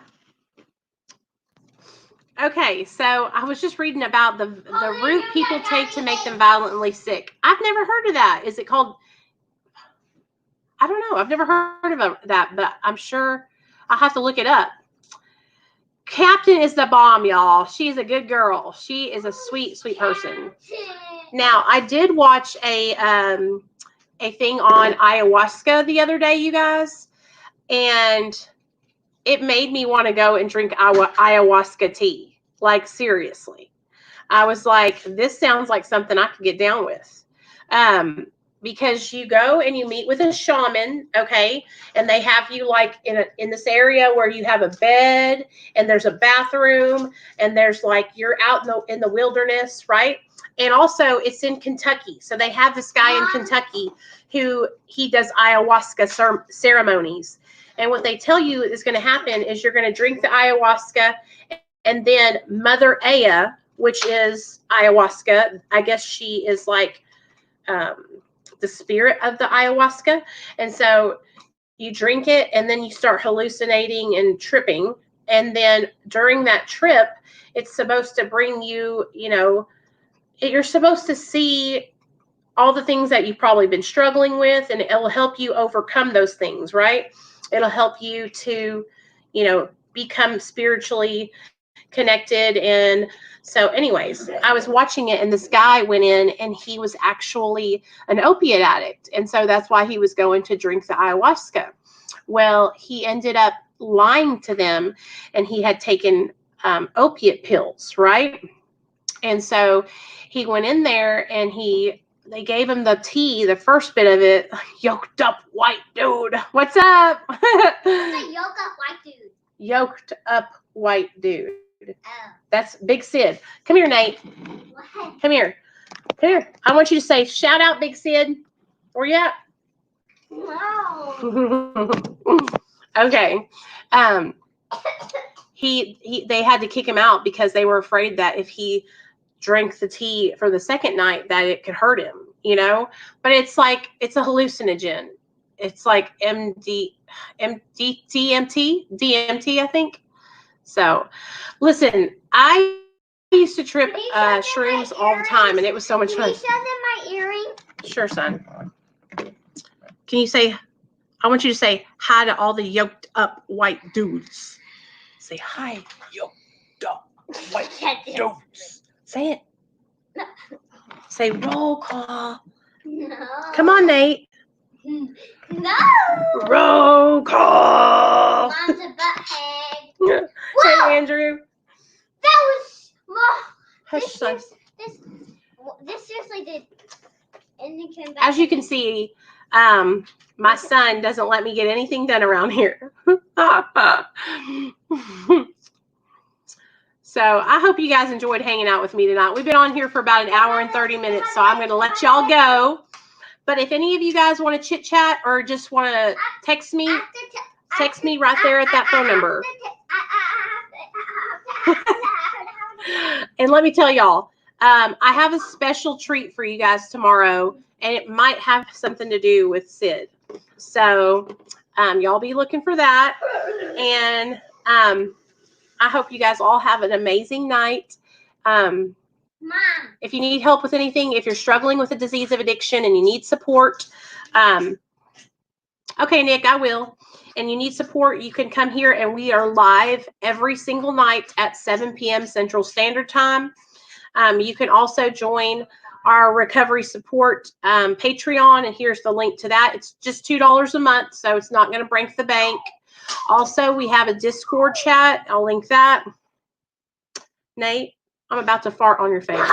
[SPEAKER 1] Okay, so I was just reading about the root people take to make them violently sick. I've never heard of that. Is it called? I don't know. I've never heard of that, but I'm sure I'll have to look it up. Captain is the bomb, y'all. She's a good girl. She is a sweet, sweet person. Now, I did watch a thing on ayahuasca the other day, you guys, and it made me want to go and drink ayahuasca tea. Like, seriously. I was like, this sounds like something I could get down with. Because you go and you meet with a shaman, okay, and they have you like in this area where you have a bed and there's a bathroom and there's like you're out in the wilderness, right? And also it's in Kentucky, so they have this guy in Kentucky who he does ayahuasca ceremonies, and what they tell you is going to happen is you're going to drink the ayahuasca, and then Mother Aya, which is ayahuasca, I guess she is like the spirit of the ayahuasca. And so you drink it and then you start hallucinating and tripping. And then during that trip, it's supposed to bring you, you're supposed to see all the things that you've probably been struggling with, and it'll help you overcome those things, right? It'll help you to, become spiritually connected. And so anyways, I was watching it and this guy went in and he was actually an opiate addict. And so that's why he was going to drink the ayahuasca. Well, he ended up lying to them and he had taken opiate pills, right? And so he went in there and they gave him the tea, the first bit of it, yoked up white dude. What's up?
[SPEAKER 2] What's a yoked up white dude?
[SPEAKER 1] Yoked up white dude.
[SPEAKER 2] Oh.
[SPEAKER 1] That's Big Sid. Come here, Nate.
[SPEAKER 2] What?
[SPEAKER 1] Come here. Come here. I want you to say, shout out, Big Sid. Where you at?
[SPEAKER 2] No.
[SPEAKER 1] Okay. They had to kick him out because they were afraid that if he drank the tea for the second night that it could hurt him, you know? But it's like it's a hallucinogen. It's like DMT, I think. So, listen, I used to trip
[SPEAKER 2] Can you show them
[SPEAKER 1] shrooms
[SPEAKER 2] my
[SPEAKER 1] all the time, and
[SPEAKER 2] earrings?
[SPEAKER 1] it was so much
[SPEAKER 2] Can
[SPEAKER 1] fun.
[SPEAKER 2] you show them my earring?
[SPEAKER 1] Sure, son. Can you say, I want you to say hi to all the yoked up white dudes. Say hi, yoked up white dudes. Say it.
[SPEAKER 2] No.
[SPEAKER 1] Say roll call.
[SPEAKER 2] No.
[SPEAKER 1] Come on, Nate.
[SPEAKER 2] No.
[SPEAKER 1] Roll call.
[SPEAKER 2] Mom's a butthead.
[SPEAKER 1] Hey, Andrew.
[SPEAKER 2] That was Mom.
[SPEAKER 1] Hush, son.
[SPEAKER 2] This seriously did. And then came back.
[SPEAKER 1] As you can see, my son doesn't let me get anything done around here. So I hope you guys enjoyed hanging out with me tonight. We've been on here for about an hour and 30 minutes, so I'm going to let y'all go. But if any of you guys want to chit chat or just want to text me right there at that phone number. And let me tell y'all, I have a special treat for you guys tomorrow, and it might have something to do with Sid. So y'all be looking for that. And I hope you guys all have an amazing night.
[SPEAKER 2] Mom.
[SPEAKER 1] If you need help with anything, if you're struggling with a disease of addiction and you need support, okay, Nick, I will. And you need support, you can come here, and we are live every single night at 7 p.m. Central Standard Time. You can also join our recovery support Patreon, and here's the link to that. It's just $2 a month, so it's not going to break the bank. Also, we have a Discord chat. I'll link that. Nate, I'm about to fart on your face.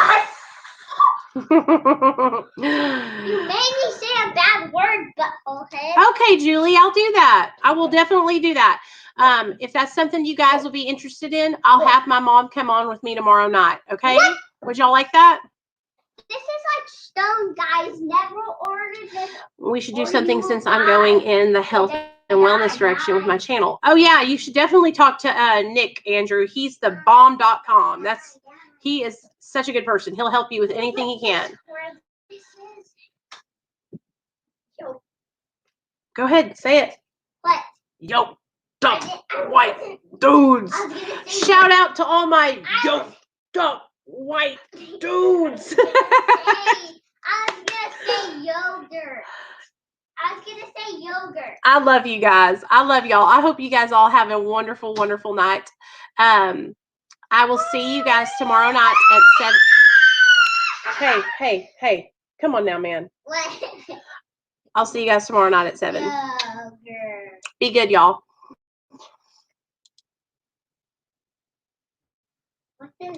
[SPEAKER 2] You made me say a bad word, butthead.
[SPEAKER 1] Okay, Julie, I'll do that. I will definitely do that. If that's something you guys will be interested in, I'll have my mom come on with me tomorrow night. Okay?
[SPEAKER 2] What?
[SPEAKER 1] Would y'all like that?
[SPEAKER 2] This is like stone, guys. Never ordered this.
[SPEAKER 1] We should do something since I'm going in the health and wellness direction with my channel. Oh yeah, you should definitely talk to Nick, Andrew. He's the bomb.com. He is such a good person. He'll help you with anything he can. Go ahead, say it.
[SPEAKER 2] What?
[SPEAKER 1] Yo, dump white dudes. Shout out to all my yo, dump white dudes.
[SPEAKER 2] I was gonna say yogurt.
[SPEAKER 1] I love you guys. I love y'all. I hope you guys all have a wonderful, wonderful night. I will see you guys tomorrow night at 7. Hey. Come on now, man.
[SPEAKER 2] What?
[SPEAKER 1] I'll see you guys tomorrow night at 7.
[SPEAKER 2] Yogurt.
[SPEAKER 1] Be good, y'all.
[SPEAKER 2] What is